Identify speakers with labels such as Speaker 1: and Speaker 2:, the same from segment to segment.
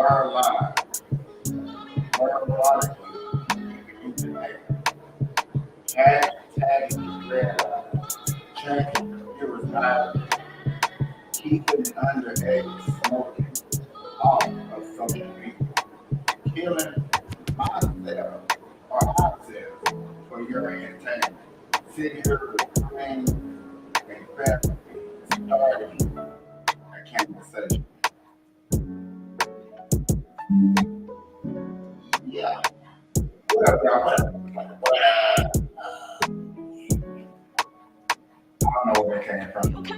Speaker 1: Burn Live, Burn Water, tagging red eyes, changing computers eyes, keeping underage smoking off of social media, killing myself or ourselves for your entertainment. Sitting here recording and family starting a conversation. Yeah. What up, y'all? I don't know where it came from. What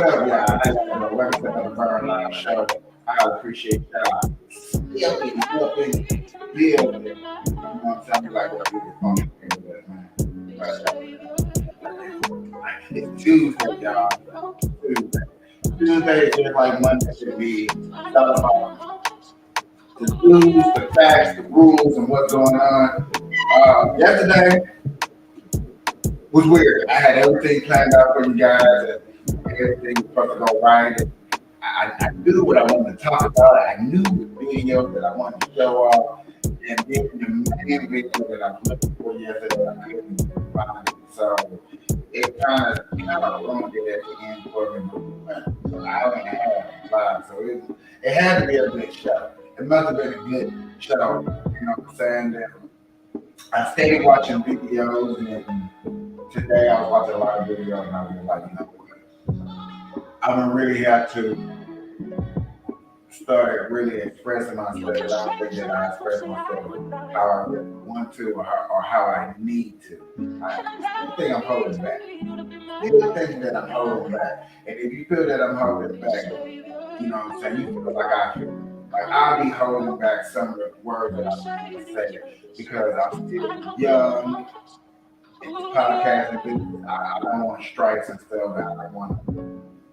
Speaker 1: up, y'all? Welcome to the Burn Live Show. I appreciate y'all. Helping build it. You know what I'm saying? Like what people function man. It's Tuesday, y'all. Tuesday. Tuesday is just like Monday should be. It's all about the news, the facts, the rules, and what's going on. Yesterday was weird. I had everything planned out for you guys, and everything was supposed to go right. And I knew what I wanted to talk about. I knew the video that I wanted to show off, and then the main video that I was looking for yesterday, I couldn't find it. So it kind of ruined it at the end for me. So I only had live, so it had to be a good show. It must have been a good show. You know what I'm saying? And I stayed watching videos, and today I was watching a lot of videos, and I was like, you know what? I'm gonna really have to start really expressing myself. I don't think that I express myself how I really want to or how I need to. I think I'm holding back. You think that I'm holding back. And if you feel that I'm holding back, you know what I'm saying, you feel like I feel. Like I'll be holding back some of the words that I'm going to say because I'm still young. And podcasting business, I don't want strikes and stuff. I want.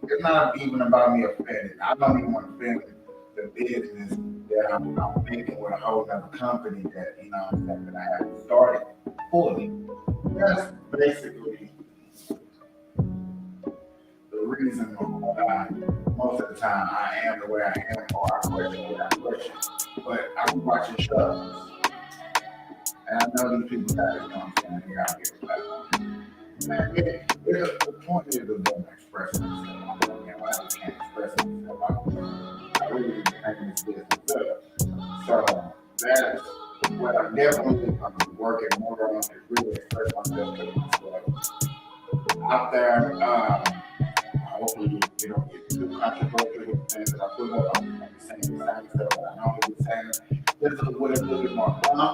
Speaker 1: It's not even about me offending. I don't even want to offend the business that I'm making with a whole other company that that I haven't started fully. That's basically the reason why most of the time I am the way I am, or I question what I question. But I'm watching shows, and I know these people got it. I'm saying? Here I get it. Man, the point is to don't express myself. I just can't express myself. I really need to hang this business up. So that's what I'm definitely going to be working more on, is really express myself, put myself out there. Hopefully you don't get too controversial with the things that I put up. I'm saying the same stuff that I normally be saying. Just with a little bit more fun.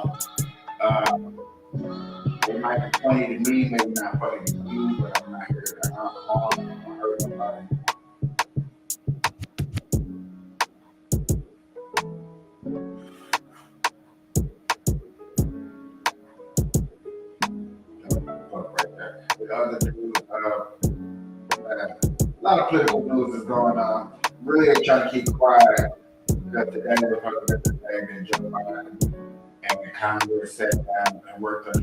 Speaker 1: It might be funny to me, maybe not funny to you, but I'm not here to harm or hurt nobody. Right there. The other news, a lot of political news is going on. Really trying to keep quiet because today we're talking about the day that Joe Biden and the Congress sat down and worked on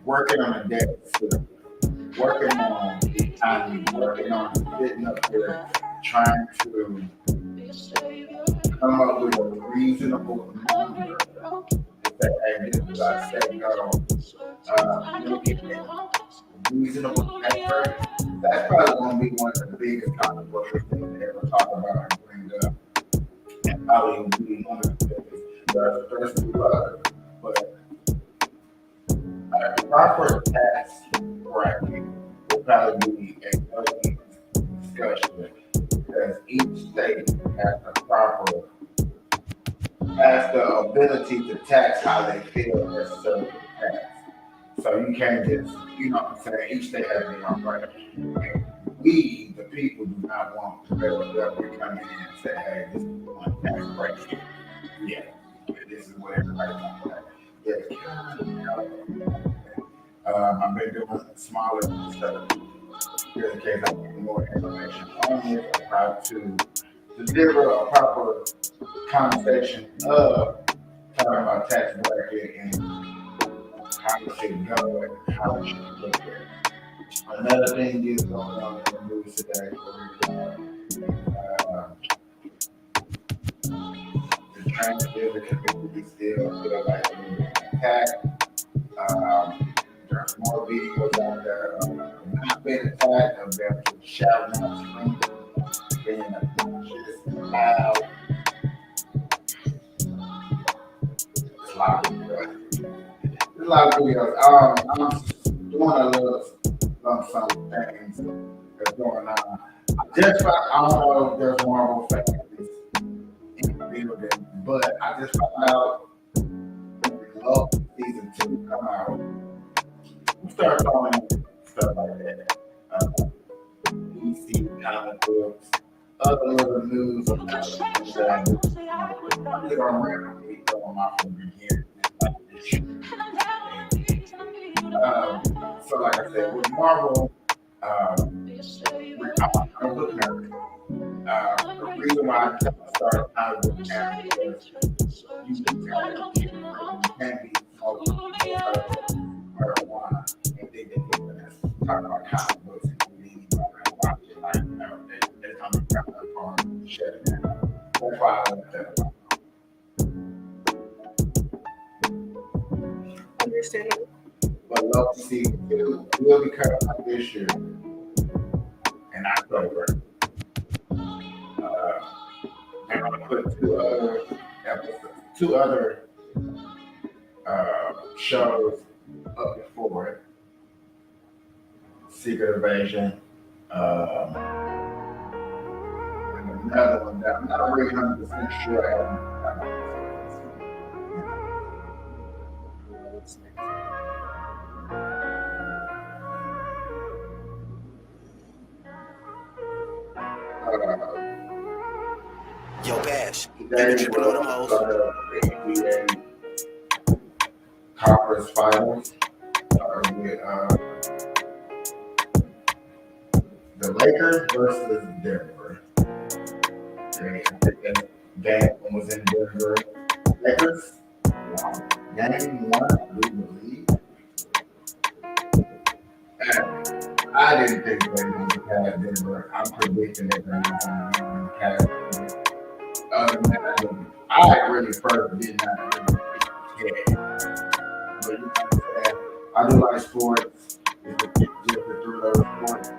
Speaker 1: working on a deficit, working on the economy, working on sitting up there, trying to come up with a reasonable number. That, hey, this is our set goal. Making it reasonable paper. That's probably going to be one of the biggest controversial things they ever talk about and bring up. And probably will be one of the biggest. There's two others, but proper tax bracket will probably be a good discussion because each state has the ability to tax how they feel necessary to tax. So you can't just, you know what I'm saying, each state has their own right. And we, the people, do not want the federal government coming in and say, hey, this is one tax break. Yeah, this is what everybody wants. I've been doing smaller stuff here in case I get more information on it, how to deliver a proper conversation of talking about tax bracket and how it should go and how it should look at. Another thing is going on in the news today. transfer the community still feel like we're being attacked. There's more videos out there of not being attacked, of them just shouting out, screaming, being obnoxious, loud. There's a lot of videos. There's a lot of videos. I'm doing a little some things that's going on. I don't know if there's Marvel fans in the building, but I just found out love season 2 come out. We start calling stuff like that. DC comic books, other little news of things that I do. I'm just gonna randomly throw them out from the beginning. Like this. So like I said, with Marvel, I'm a book nerd. The reason why I started out with nerd was you can be smoking marijuana and think that people that's talking about comic books and movies and watch it like they're coming from the farm and shut it down. That's why I left that alone.
Speaker 2: Understandable.
Speaker 1: But Loki season 2 will be coming out this year in October. They're gonna put two other shows up before it. Secret Invasion, and another one that I'm not really 100% sure I haven't.
Speaker 3: Yo, Bash,
Speaker 1: Today
Speaker 3: you tripping on them
Speaker 1: we'll
Speaker 3: hoes?
Speaker 1: start up the NBA Conference Finals with the Lakers versus Denver. I think that game was in Denver. Lakers game 1, I do believe. I didn't think they were going to pass Denver. I'm predicting they're going to pass Denver. Other than that, I really first did not really care. But you know what I'm saying? I do like sports. It's a different through those sports.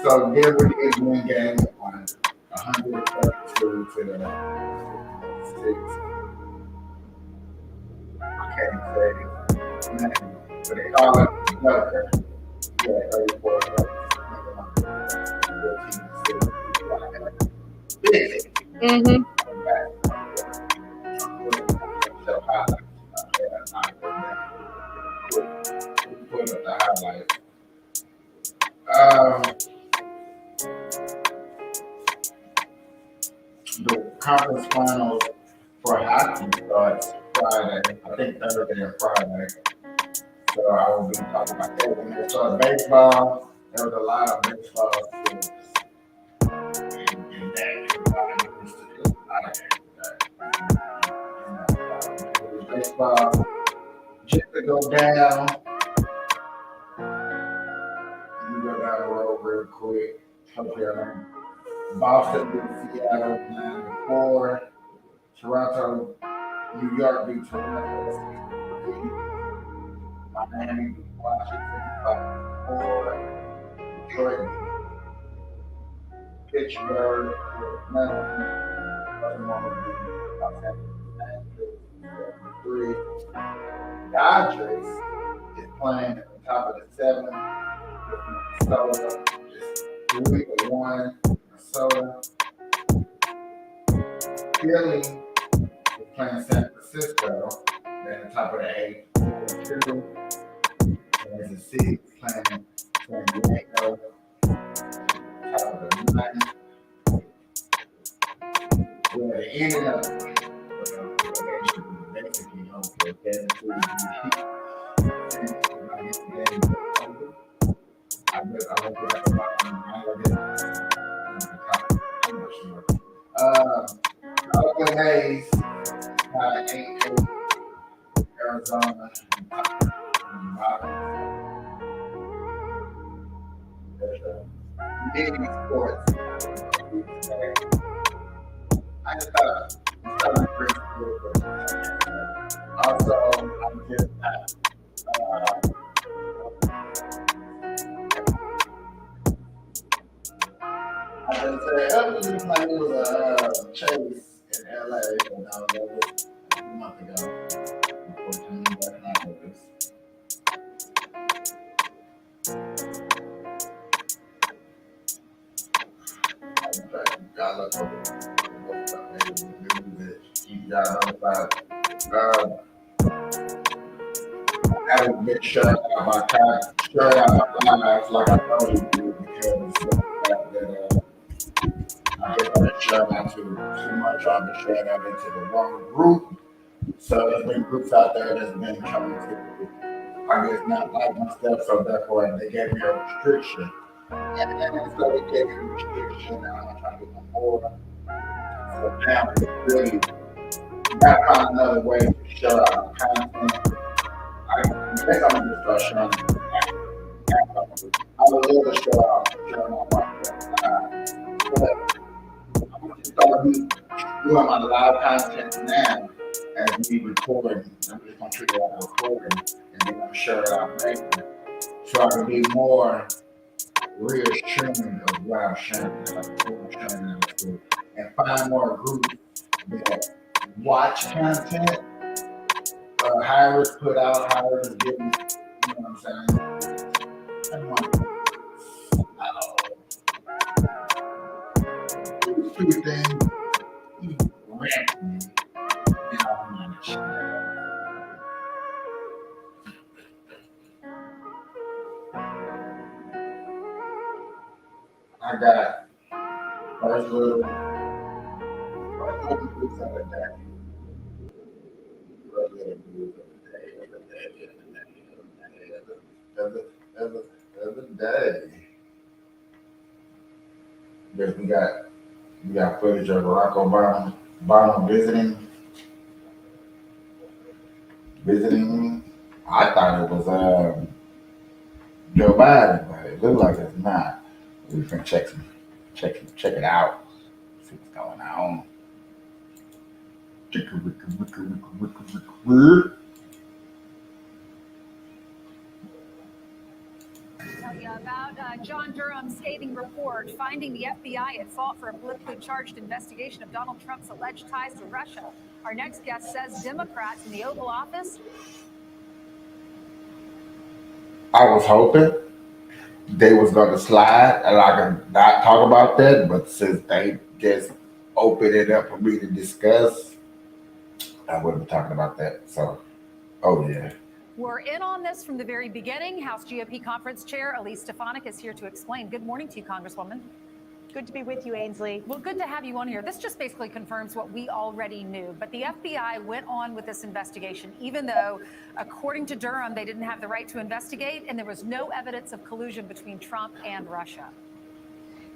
Speaker 1: So Denver did win game 1, 132 to the 6. I can't say his name, but they call it Joker. Yeah, 34.
Speaker 2: Mm-hmm.
Speaker 1: Put up the highlights. The conference finals for hockey starts Friday. I think Thursday or Friday. So I will be talking about that. When they started baseball, there was a lot of baseball sports. And that everybody used to do a lot of that. Baseball, just to go down. Let me go down the road real quick. Hopefully I don't. Boston beat Seattle 9-4. Toronto, New York beat Toronto 6-3. Miami beat Washington 5-4. Detroit beat Pittsburgh 9-1. Baltimore beat Los Angeles 3. Dodgers is playing at the top of the 7th with Minnesota, just 3-1. Minnesota. Philly is playing San Francisco. They're at the top of the 8th. 2. There's a 6 playing San Diego. Top of the 9th. Well, they ended up basically home for 7-2. I went to the bottom. I'm not sure. Oakland A's got 8-8. Arizona. There's Disney Sports. I just thought Also, I'm just I just said, it like it was a chase in LA, and that was a month ago. Unfortunately, but not with this. Y'all look over you got about I haven't been shut out my time, shut out my life like I thought you do because of the fact that I guess I've been shut out too much. I've been shut out into the wrong group. So there's been groups out there that's been trying to, I guess, not like my stuff. So therefore, they gave me a restriction. And then so they gave me a restriction. Now I'm trying to get more. So now it's really got to find another way to shut out the content. I guess I'm gonna just start showing. I would love to show out, but I'm gonna start doing my live content now as me recording. I'm just gonna treat it like a recording, and then I'm gonna share it out later, so I can be more reassuring of what I'm sharing, and find more groups that watch content. Hires put out, hires getting, you know what I'm saying? These two things, rent me, I got first little boots of the day. Every day. Because we got footage of Barack Obama visiting. I thought it was Joe Biden, but it looked like it's not. We can check it out. See what's going on.
Speaker 4: Tell you about John Durham's scathing report finding the FBI at fault for a politically charged investigation of Donald Trump's alleged ties to Russia. Our next guest says Democrats in the Oval Office.
Speaker 1: I was hoping they was going to slide and I could not talk about that, but since they just opened it up for me to discuss, I wouldn't be talking about that. So, oh yeah.
Speaker 4: We're in on this from the very beginning. House GOP Conference Chair Elise Stefanik is here to explain. Good morning to you, Congresswoman.
Speaker 5: Good to be with you, Ainsley.
Speaker 4: Well, good to have you on here. This just basically confirms what we already knew. But the FBI went on with this investigation, even though, according to Durham, they didn't have the right to investigate, and there was no evidence of collusion between Trump and Russia.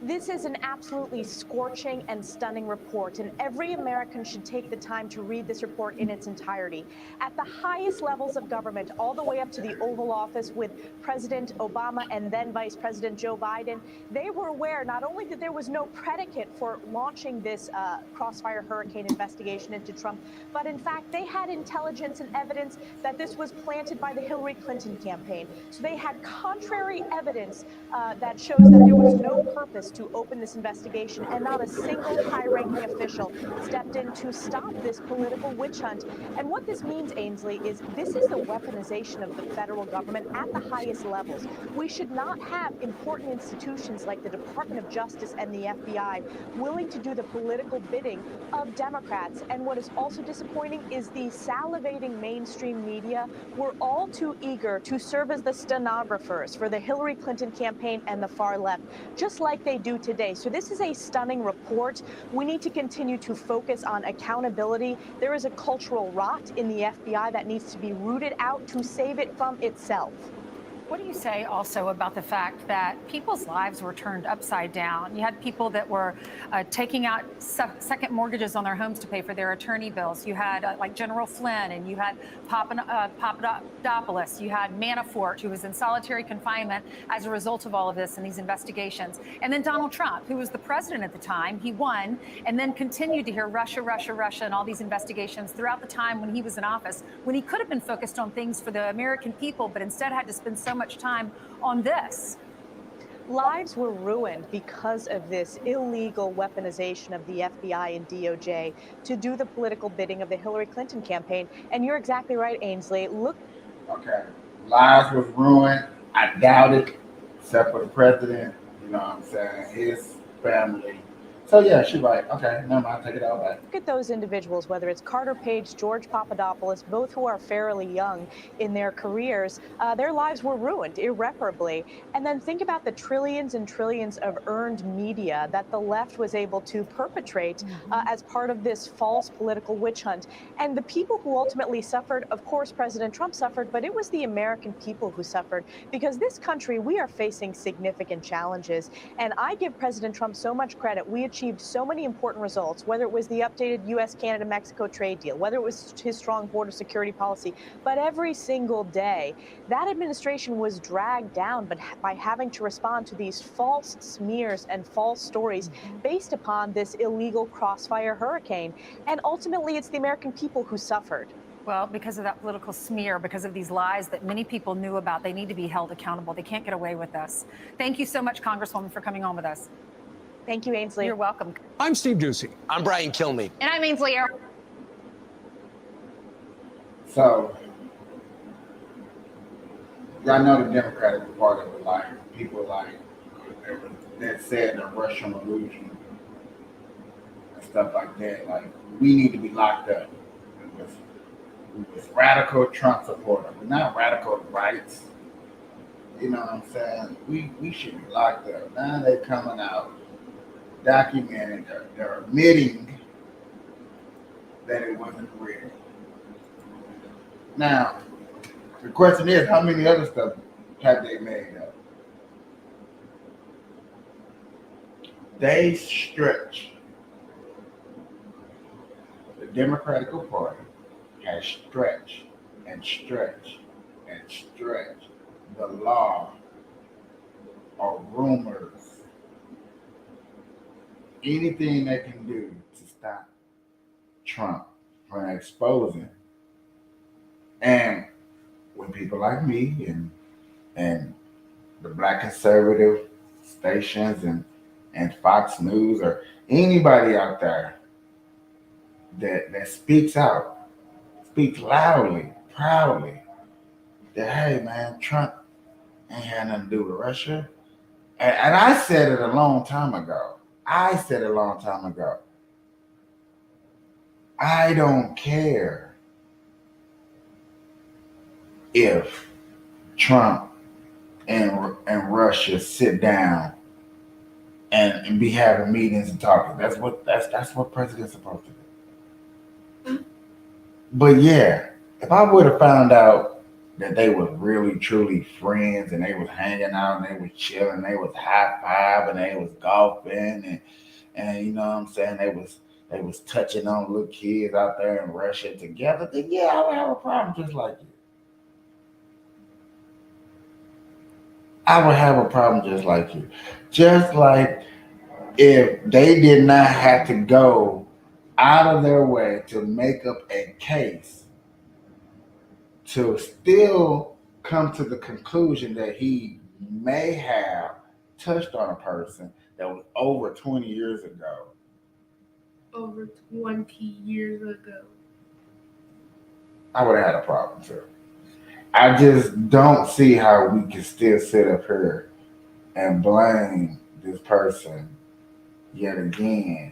Speaker 5: This is an absolutely scorching and stunning report, and every American should take the time to read this report in its entirety. At the highest levels of government, all the way up to the Oval Office with President Obama and then Vice President Joe Biden, they were aware not only that there was no predicate for launching this crossfire hurricane investigation into Trump, but in fact, they had intelligence and evidence that this was planted by the Hillary Clinton campaign. So they had contrary evidence that shows that there was no purpose to open this investigation, and not a single high-ranking official stepped in to stop this political witch hunt. And what this means, Ainsley, is this is the weaponization of the federal government at the highest levels. We should not have important institutions like the Department of Justice and the FBI willing to do the political bidding of Democrats. And what is also disappointing is the salivating mainstream media were all too eager to serve as the stenographers for the Hillary Clinton campaign and the far left, just like they do today. So this is a stunning report. We need to continue to focus on accountability. There is a cultural rot in the FBI that needs to be rooted out to save it from itself.
Speaker 4: What do you say also about the fact that people's lives were turned upside down? You had people that were taking out second mortgages on their homes to pay for their attorney bills. You had like General Flynn, and you had Papadopoulos. You had Manafort, who was in solitary confinement as a result of all of this and these investigations. And then Donald Trump, who was the president at the time. He won and then continued to hear Russia, Russia, Russia, and all these investigations throughout the time when he was in office, when he could have been focused on things for the American people, but instead had to spend so much time on this.
Speaker 5: Lives were ruined because of this illegal weaponization of the FBI and DOJ to do the political bidding of the Hillary Clinton campaign. And you're exactly right, Ainsley. Look.
Speaker 1: Okay. Lives was ruined. I doubt it, except for the president. You know what I'm saying? His family. So yeah, she's right. Okay, never mind, take it all back.
Speaker 5: Look at those individuals, whether it's Carter Page, George Papadopoulos, both who are fairly young in their careers. Their lives were ruined irreparably. And then think about the trillions and trillions of earned media that the left was able to perpetrate as part of this false political witch hunt. And the people who ultimately suffered, of course, President Trump suffered, but it was the American people who suffered, because this country, we are facing significant challenges. And I give President Trump so much credit. We achieved so many important results, whether it was the updated U.S., Canada, Mexico trade deal, whether it was his strong border security policy, but every single day, that administration was dragged down by having to respond to these false smears and false stories based upon this illegal crossfire hurricane. And ultimately, it's the American people who suffered.
Speaker 4: Well, because of that political smear, because of these lies that many people knew about, they need to be held accountable. They can't get away with this. Thank you so much, Congresswoman, for coming on with us.
Speaker 5: Thank you, Ainsley.
Speaker 4: You're welcome.
Speaker 6: I'm Steve Doocy.
Speaker 3: I'm Brian Kilmeade.
Speaker 2: And I'm Ainsley.
Speaker 1: So, y'all know the Democratic Party was like, people like, that said the Russian illusion and stuff like that. Like, we need to be locked up. It was radical Trump supporters. We're not radical rights. You know what I'm saying? We should be locked up. Now they're coming out, documenting, they're admitting that it wasn't real. Now, the question is, how many other stuff have they made up? They stretch. The Democratic Party has stretched and stretched and stretched the law or rumors. Anything they can do to stop Trump from exposing. And when people like me and the black conservative stations and Fox News or anybody out there that speaks out, speaks loudly, proudly, that, hey man, Trump ain't had nothing to do with Russia. And I said it a long time ago. I don't care if Trump and Russia sit down and be having meetings and talking. That's what president's supposed to do. But yeah, if I would have found out that they were really truly friends and they was hanging out and they was chilling, they was high-fiving, they was golfing and you know what I'm saying, they was touching on little kids out there in Russia together, then yeah, I would have a problem just like you. I would have a problem just like you. Just like if they did not have to go out of their way to make up a case to still come to the conclusion that he may have touched on a person that was over 20 years ago.
Speaker 2: Over 20 years ago.
Speaker 1: I would have had a problem too. I just don't see how we can still sit up here and blame this person yet again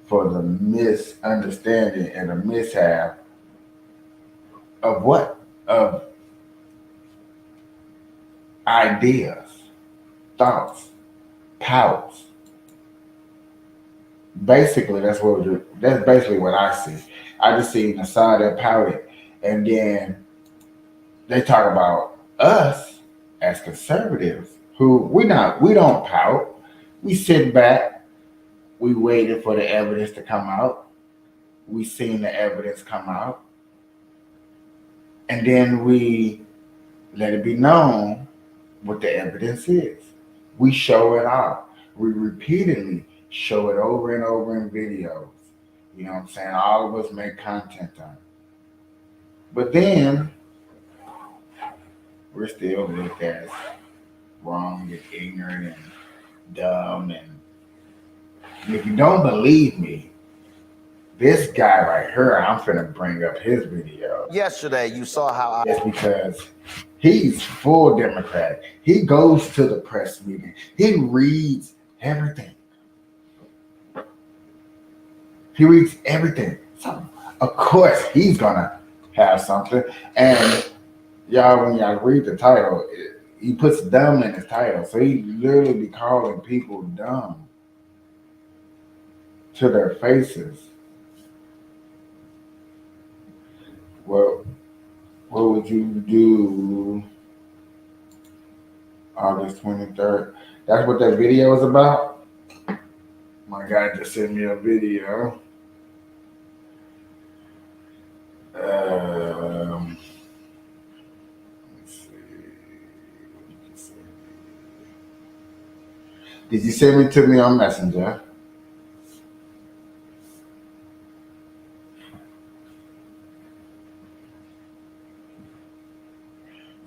Speaker 1: for the misunderstanding and the mishap of what? Of ideas, thoughts, powers. Basically, that's basically what I see. I just see the side that pouted, and then they talk about us as conservatives, who we don't pout. We sit back. We waited for the evidence to come out. We seen the evidence come out, and then we let it be known what the evidence is. We show it out. We repeatedly show it over and over in videos. You know what I'm saying? All of us make content on it. But then we're still looked at wrong and ignorant and dumb. And if you don't believe me, this guy right here, I'm finna bring up his video.
Speaker 3: Yesterday, you saw how
Speaker 1: It's because he's full Democrat. He goes to the press meeting. He reads everything. He reads everything. So, of course, he's gonna have something. And y'all, when y'all read the title, he puts dumb in his title. So he literally be calling people dumb to their faces. Well, what would you do August 23rd? That's what that video is about? My guy just sent me a video. Let's see. Did you send it to me on Messenger?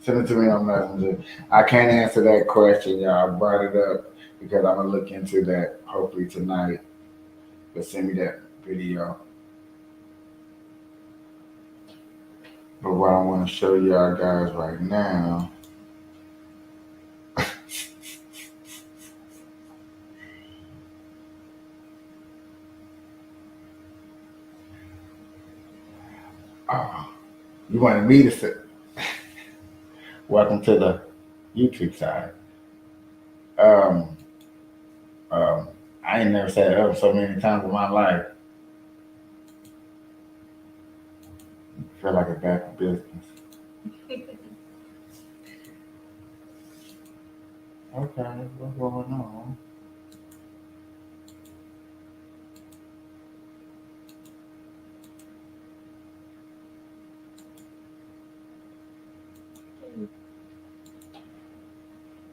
Speaker 1: Send it to me on Messenger. I can't answer that question, y'all. I brought it up because I'm going to look into that hopefully tonight. But send me that video. But what I want to show y'all guys right now. You wanted me to say, welcome to the YouTube side. I ain't never said it so many times in my life. I feel like a back to business. Okay, what's going on?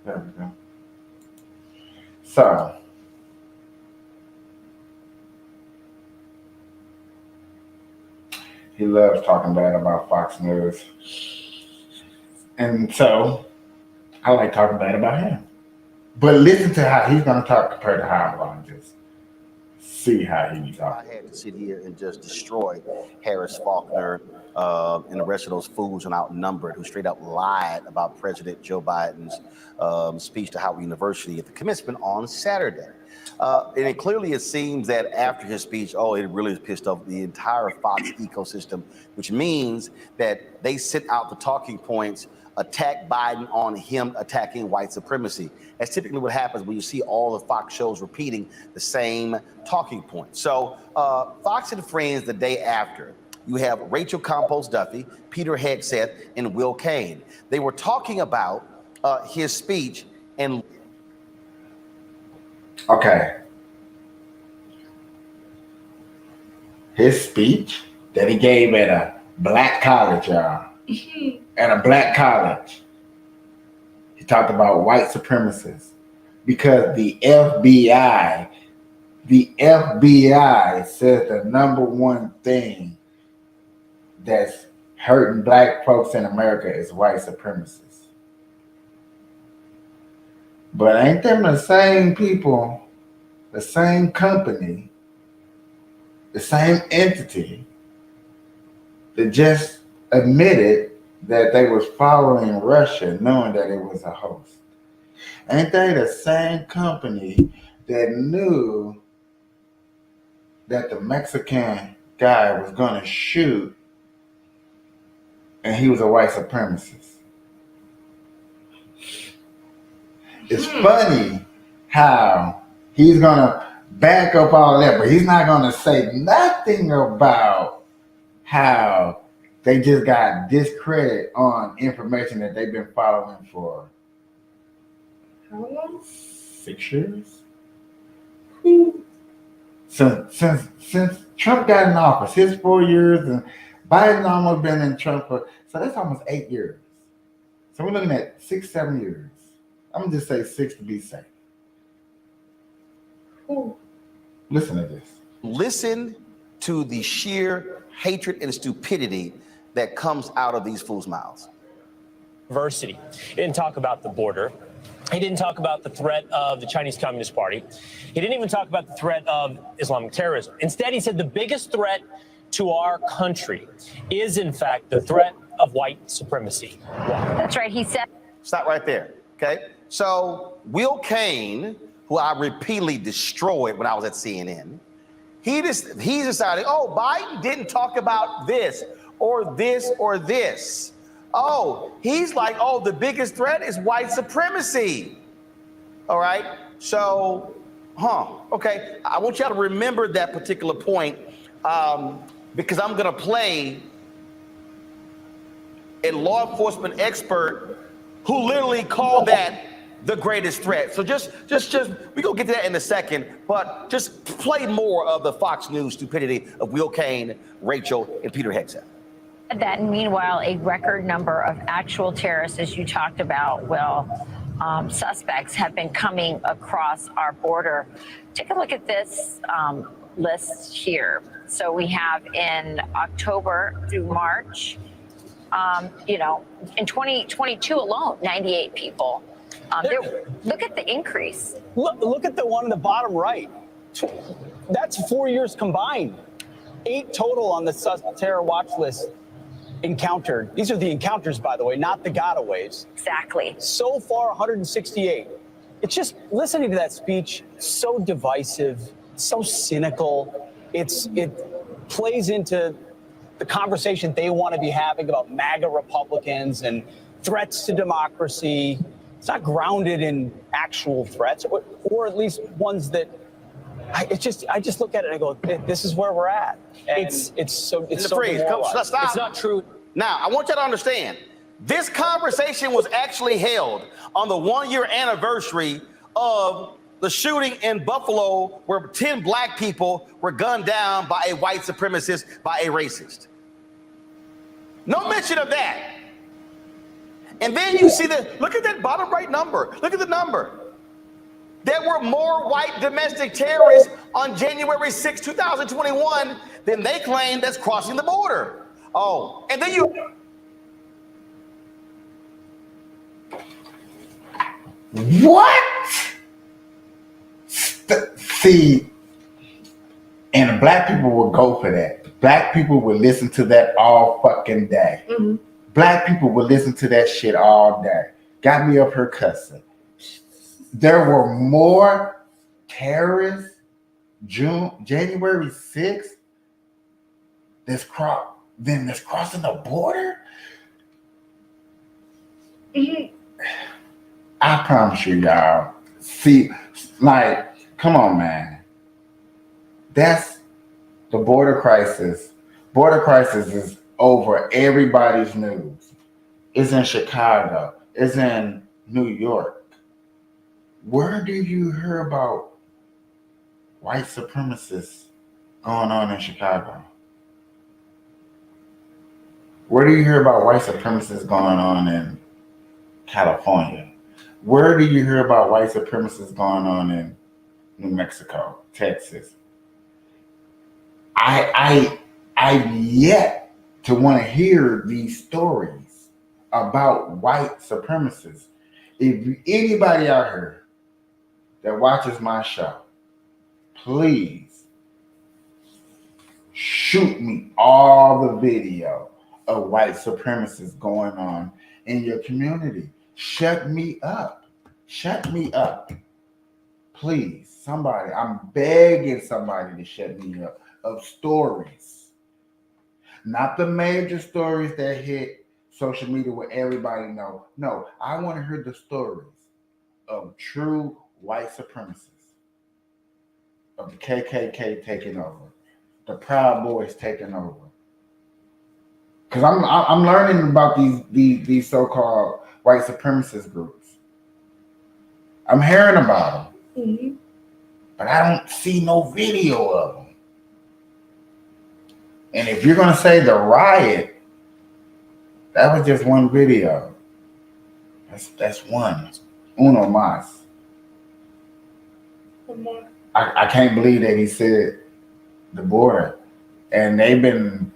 Speaker 1: There we go. So, he loves talking bad about Fox News. And so, I like talking bad about him. But listen to how he's going to talk compared to how I'm going to just see how he talks.
Speaker 3: I had to sit here and just destroy Harris Faulkner and the rest of those fools and outnumbered who straight up lied about President Joe Biden's speech to Howard University at the commencement on Saturday. And it seems that after his speech, it really has pissed off the entire Fox ecosystem, which means that they sent out the talking points, attack Biden on him attacking white supremacy. That's typically what happens when you see all the Fox shows repeating the same talking points. So Fox and Friends the day after, you have Rachel Campos Duffy, Peter Hegseth, and Will Cain. They were talking about his speech and...
Speaker 1: Okay. His speech that he gave at a black college, y'all. At a black college. He talked about white supremacists. Because the FBI says the number one thing that's hurting black folks in America is white supremacists. But ain't them the same people, the same company, the same entity that just admitted that they was following Russia knowing that it was a host? Ain't they the same company that knew that the Mexican guy was going to shoot and he was a white supremacist? It's funny how he's going to back up all that, but he's not going to say nothing about how They just got discredit on information that they've been following for
Speaker 2: How long?
Speaker 1: 6 years. Since Trump got in office, his 4 years, and Biden almost been in Trump for, so that's almost 8 years. So we're looking at 6, 7 years. I'm gonna just say 6 to be safe.
Speaker 2: Who?
Speaker 1: Listen to this.
Speaker 3: Listen to the sheer hatred and stupidity that comes out of these fools' mouths.
Speaker 6: Diversity. He didn't talk about the border. He didn't talk about the threat of the Chinese Communist Party. He didn't even talk about the threat of Islamic terrorism. Instead, he said the biggest threat to our country is, in fact, the threat of white supremacy. Wow.
Speaker 7: That's right. He said.
Speaker 3: Stop right there. Okay. So Will Cain, who I repeatedly destroyed when I was at CNN, he decided, oh, Biden didn't talk about this or this or this. Oh, he's like, oh, the biggest threat is white supremacy. All right. So, okay. I want y'all to remember that particular point because I'm going to play a law enforcement expert who literally called that the greatest threat. So just we're going to get to that in a second, but just play more of the Fox News stupidity of Will Cain, Rachel, and Peter Hegseth.
Speaker 7: That meanwhile, a record number of actual terrorists, as you talked about, suspects have been coming across our border. Take a look at this list here. So we have in October through March, in 2022 alone, 98 people. Look at the increase.
Speaker 8: Look at the one in the bottom right. That's 4 years combined. 8 total on the terror watch list encountered. These are the encounters, by the way, not the gotaways.
Speaker 7: Exactly.
Speaker 8: So far, 168. It's just listening to that speech, so divisive, so cynical. It plays into the conversation they want to be having about MAGA Republicans and threats to democracy. It's not grounded in actual threats, or at least ones that I just look at it and I go, this is where we're at. And it's so
Speaker 3: Stop.
Speaker 6: It's not true.
Speaker 3: Now, I want you to understand, this conversation was actually held on the 1-year anniversary of the shooting in Buffalo where 10 black people were gunned down by a white supremacist, by a racist. No mention of that. And then you see look at that bottom right number. Look at the number. There were more white domestic terrorists on January 6, 2021 than they claim that's crossing the border. Oh, and then
Speaker 1: What? See, and black people will go for that. Black people will listen to that all fucking day. Mm-hmm. Black people will listen to that shit all day. Got me up here cussing. There were more terrorists January 6th that's crossing the border.
Speaker 2: Mm-hmm.
Speaker 1: I promise you, y'all. See, like, come on, man. That's the border crisis. Border crisis is over everybody's news. It's in Chicago. It's in New York. Where do you hear about white supremacists going on in Chicago? Where do you hear about white supremacists going on in California? Where do you hear about white supremacists going on in New Mexico, Texas? I've yet to want to hear these stories about white supremacists. If anybody out here that watches my show, please shoot me all the video of white supremacists going on in your community. Shut me up. Shut me up. Please, somebody, I'm begging somebody to shut me up of stories. Not the major stories that hit social media where everybody know. No, I want to hear the stories of true white supremacists, of the KKK taking over, the Proud Boys taking over, Because I'm learning about these so-called white supremacist groups. I'm hearing about them,
Speaker 2: Mhm.
Speaker 1: but I don't see no video of them. And if you're gonna say the riot, that was just one video. That's one. Uno mas. I can't believe that he said the border, and they've been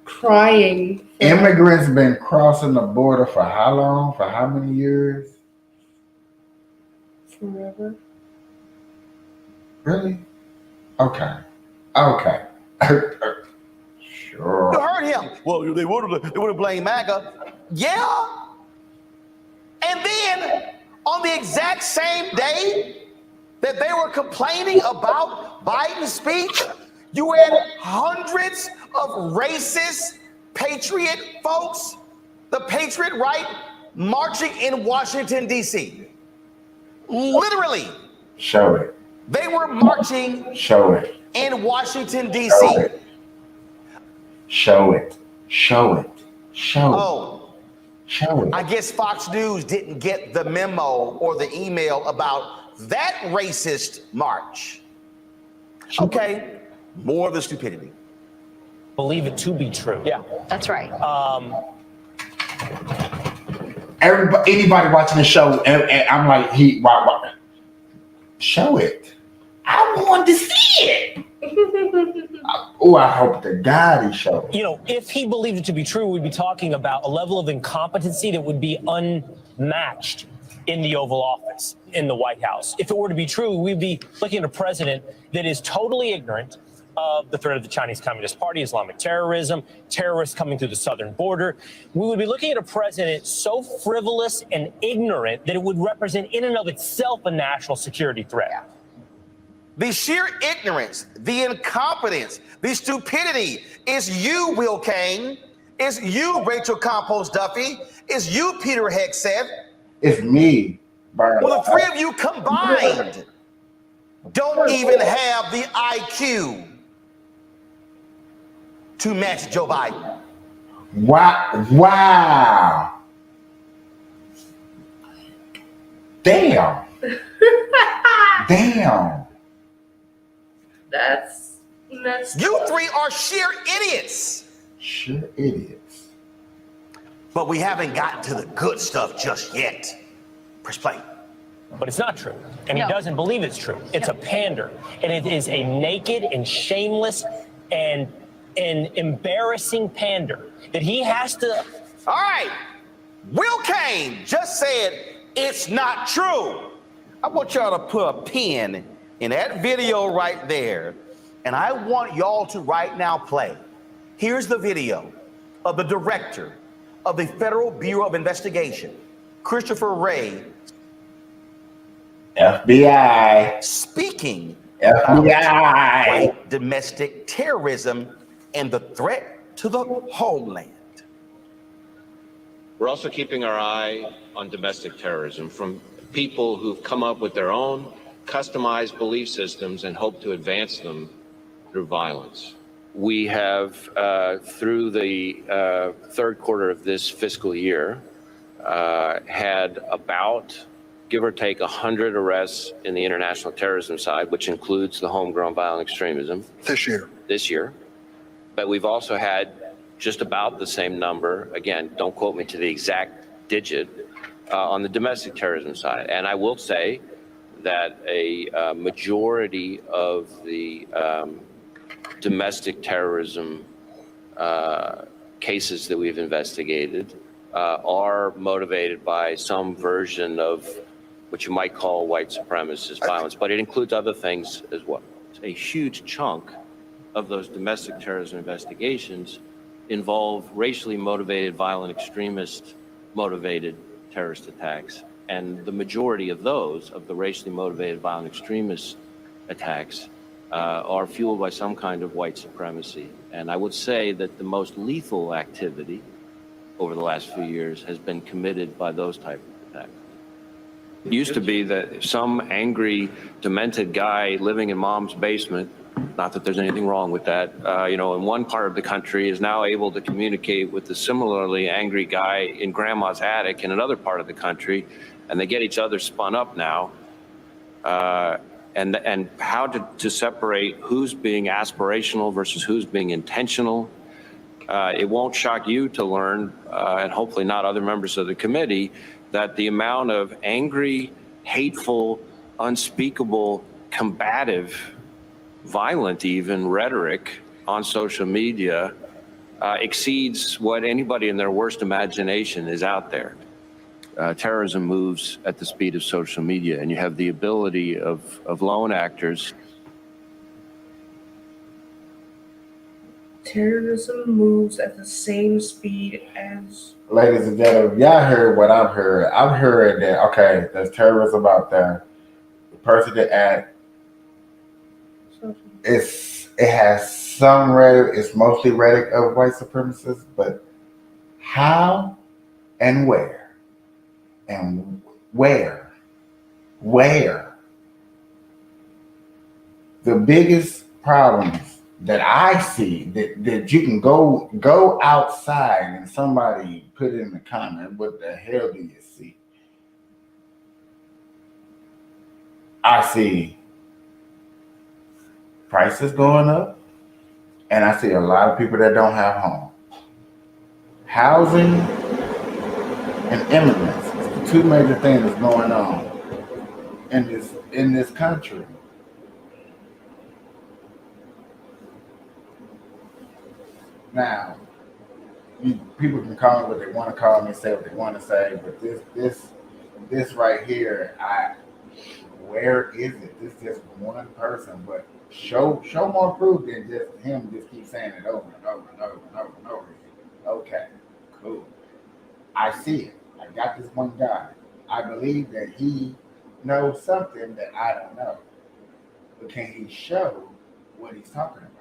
Speaker 2: Crying.
Speaker 1: immigrants been crossing the border for how long? For how many years?
Speaker 2: Forever.
Speaker 1: Really? Okay. Sure.
Speaker 3: You heard him. Well, they would have blamed MAGA. Yeah. And then on the exact same day that they were complaining about Biden's speech, you had hundreds of racist patriot folks, the patriot right, marching in Washington, D.C. Literally,
Speaker 1: Show it.
Speaker 3: they were marching
Speaker 1: Show it.
Speaker 3: in Washington,
Speaker 1: Show
Speaker 3: D.C.
Speaker 1: it. Show it. Show it. Show it.
Speaker 3: Oh,
Speaker 1: Show it.
Speaker 3: I guess Fox News didn't get the memo or the email about that racist march. Okay, more of the stupidity.
Speaker 6: Believe it to be true.
Speaker 8: Yeah.
Speaker 7: That's right.
Speaker 1: Anybody watching the show, and I'm like, why? Show it. I want to see it. Oh, I hope to God he showed it.
Speaker 6: You know, if he believed it to be true, we'd be talking about a level of incompetency that would be unmatched in the Oval Office, in the White House. If it were to be true, we'd be looking at a president that is totally ignorant of the threat of the Chinese Communist Party, Islamic terrorism, terrorists coming through the southern border. We would be looking at a president so frivolous and ignorant that it would represent in and of itself a national security threat.
Speaker 3: The sheer ignorance, the incompetence, the stupidity is you, Will Kane. It's you, Rachel Campos Duffy. It's you, Peter Hegseth.
Speaker 1: It's me, Byron.
Speaker 3: Well, the three of you combined don't even have the IQ to match Joe Biden.
Speaker 1: Wow. Damn. Damn.
Speaker 2: That's
Speaker 3: You three are sheer idiots.
Speaker 1: Sure idiots.
Speaker 3: But we haven't gotten to the good stuff just yet. Press play.
Speaker 6: But it's not true. And
Speaker 7: No.
Speaker 6: he doesn't believe it's true. It's a pander. And it is a naked and shameless and an embarrassing pander that he has to.
Speaker 3: All right. Will Kane just said it's not true. I want y'all to put a pin in that video right there. And I want y'all to right now play. Here's the video of the director of the Federal Bureau of Investigation, Christopher Wray,
Speaker 1: FBI.
Speaker 3: speaking
Speaker 1: FBI.
Speaker 3: white domestic terrorism and the threat to the homeland.
Speaker 9: We're also keeping our eye on domestic terrorism from people who've come up with their own customized belief systems and hope to advance them through violence. We have, through the third quarter of this fiscal year, had about, give or take, 100 arrests in the international terrorism side, which includes the homegrown violent extremism. This year. But we've also had just about the same number, again, don't quote me to the exact digit, on the domestic terrorism side. And I will say that a majority of the domestic terrorism cases that we've investigated are motivated by some version of what you might call white supremacist violence, but it includes other things as well. A huge chunk of those domestic terrorism investigations involve racially motivated, violent extremist motivated terrorist attacks. And the majority of those, of the racially motivated violent extremist attacks, are fueled by some kind of white supremacy. And I would say that the most lethal activity over the last few years has been committed by those type of attacks. It used to be that some angry, demented guy living in mom's basement Not that there's anything wrong with that. In one part of the country is now able to communicate with the similarly angry guy in grandma's attic in another part of the country, and they get each other spun up now. And how to separate who's being aspirational versus who's being intentional. It won't shock you to learn, and hopefully not other members of the committee, that the amount of angry, hateful, unspeakable, combative, violent even rhetoric on social media exceeds what anybody in their worst imagination is out there. Terrorism moves at the speed of social media, and you have the ability of lone actors.
Speaker 2: Terrorism moves at the same speed as.
Speaker 1: Ladies and gentlemen, y'all heard what I've heard. I've heard that, okay, there's terrorism out there. The person that act, it has some rhetoric, it's mostly rhetoric of white supremacists, but how and where? And where? The biggest problems that I see that you can go outside and somebody put in the comment, what the hell do you see? I see prices going up, and I see a lot of people that don't have home. Housing and immigrants. Two major things that's going on in this country. Now, people can call me what they want to call me, say what they want to say, but this right here, where is it? This is just one person, but show more proof than just him just keep saying it over and over and over and over and over again. Okay, cool. I see it. I got this one guy. I believe that he knows something that I don't know. But can he show what he's talking about?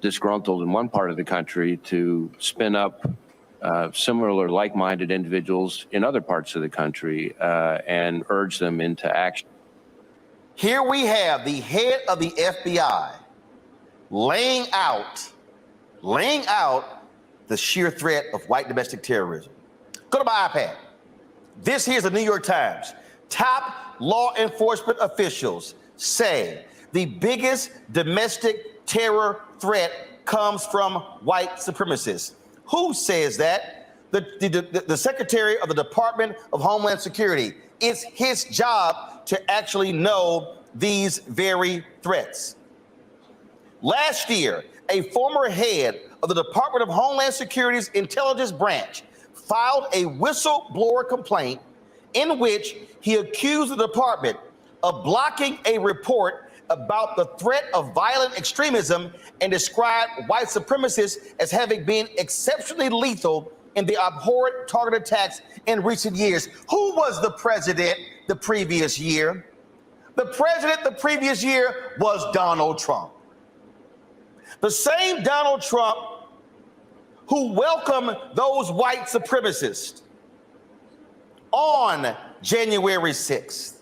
Speaker 9: Disgruntled in one part of the country to spin up similar like-minded individuals in other parts of the country and urge them into action.
Speaker 3: Here we have the head of the FBI laying out the sheer threat of white domestic terrorism. Go to my iPad. This here's the New York Times. Top law enforcement officials say the biggest domestic terror threat comes from white supremacists. Who says that? The Secretary of the Department of Homeland Security. It's his job to actually know these very threats. Last year, a former head of the Department of Homeland Security's intelligence branch filed a whistleblower complaint in which he accused the department of blocking a report about the threat of violent extremism and described white supremacists as having been exceptionally lethal in the abhorrent target attacks in recent years. Who was the president the previous year? The president the previous year was Donald Trump. The same Donald Trump who welcomed those white supremacists on January 6th.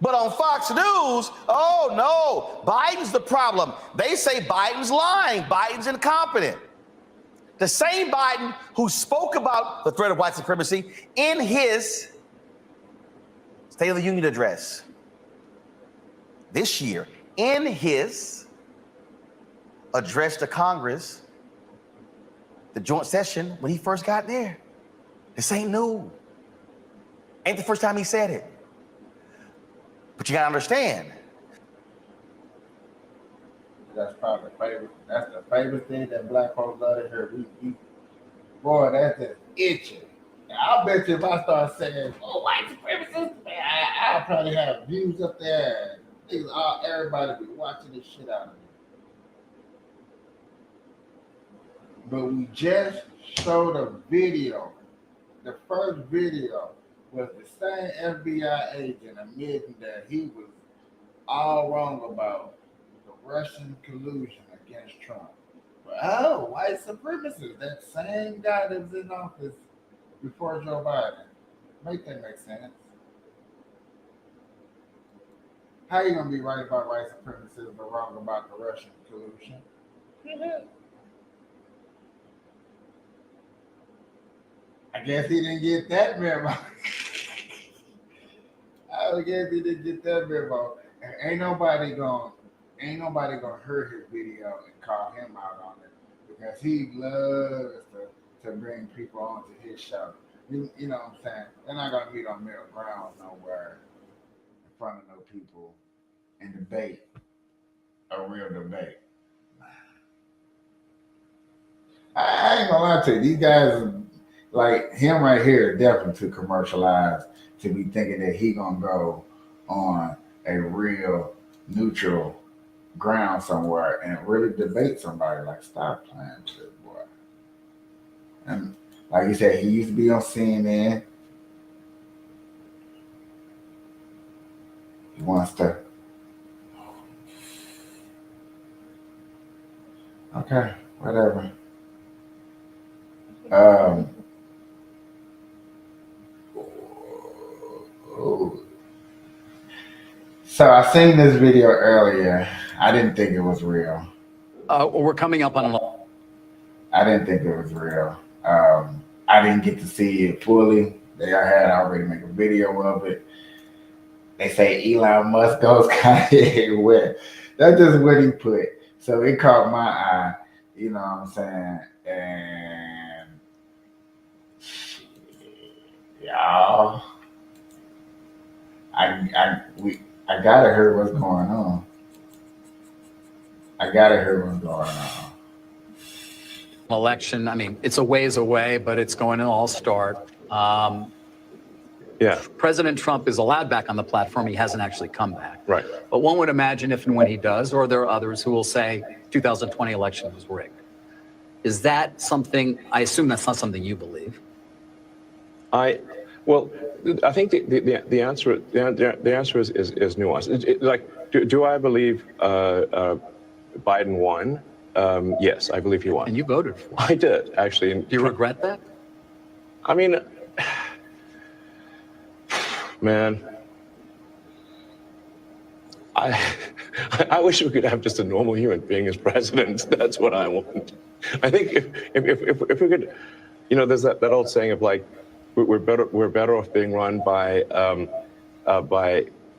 Speaker 3: But on Fox News, oh no, Biden's the problem. They say Biden's lying, Biden's incompetent. The same Biden who spoke about the threat of white supremacy in his State of the Union address this year, in his address to Congress, the joint session when he first got there. This ain't new. Ain't the first time he said it. But you gotta understand.
Speaker 1: That's probably the favorite thing that black folks love to hear. Boy, that's just itching. I'll bet you if I start saying, oh, white supremacists, man, I'll probably have views up there. Everybody be watching this shit out of me. But we just showed a video. The first video was the same FBI agent admitting that he was all wrong about the Russian collusion against Trump. But white supremacists, that same guy that was in office before Joe Biden. Make that make sense. How you gonna be right about white supremacists but wrong about the Russian collusion? I guess he didn't get that memo. I guess he didn't get that memo. And ain't nobody gonna hurt his video and call him out on it because he loves to bring people onto his show. You know what I'm saying? They're not gonna meet on middle ground nowhere in front of no people and debate a real debate. I ain't gonna lie to you, these guys like him right here definitely too commercialized to be thinking that he gonna go on a real neutral ground somewhere and really debate somebody. Like, stop playing with this boy. And like you said, he used to be on CNN. He wants to. Okay, whatever. So I seen this video earlier. I didn't think it was real.
Speaker 10: We're coming up on
Speaker 1: I didn't think it was real. I didn't get to see it fully. They had already made a video of it. They say Elon Musk goes Kanye everywhere. That's just what he put. So it caught my eye. You know what I'm saying? And y'all, I gotta hear what's going on.
Speaker 10: election. I mean, it's a ways away, but it's going to all start. President Trump is allowed back on the platform. He hasn't actually come back.
Speaker 11: Right.
Speaker 10: But one would imagine if and when he does, or there are others who will say 2020 election was rigged. Is that something, I assume that's not something you believe?
Speaker 11: Well, I think the answer is nuanced. Do I believe Biden won? Yes, I believe he won.
Speaker 10: And you voted for him.
Speaker 11: I did, actually.
Speaker 10: Do you regret that?
Speaker 11: I mean, man, I wish we could have just a normal human being as president. That's what I want. I think if we could, you know, there's that old saying of like, we're better off being run by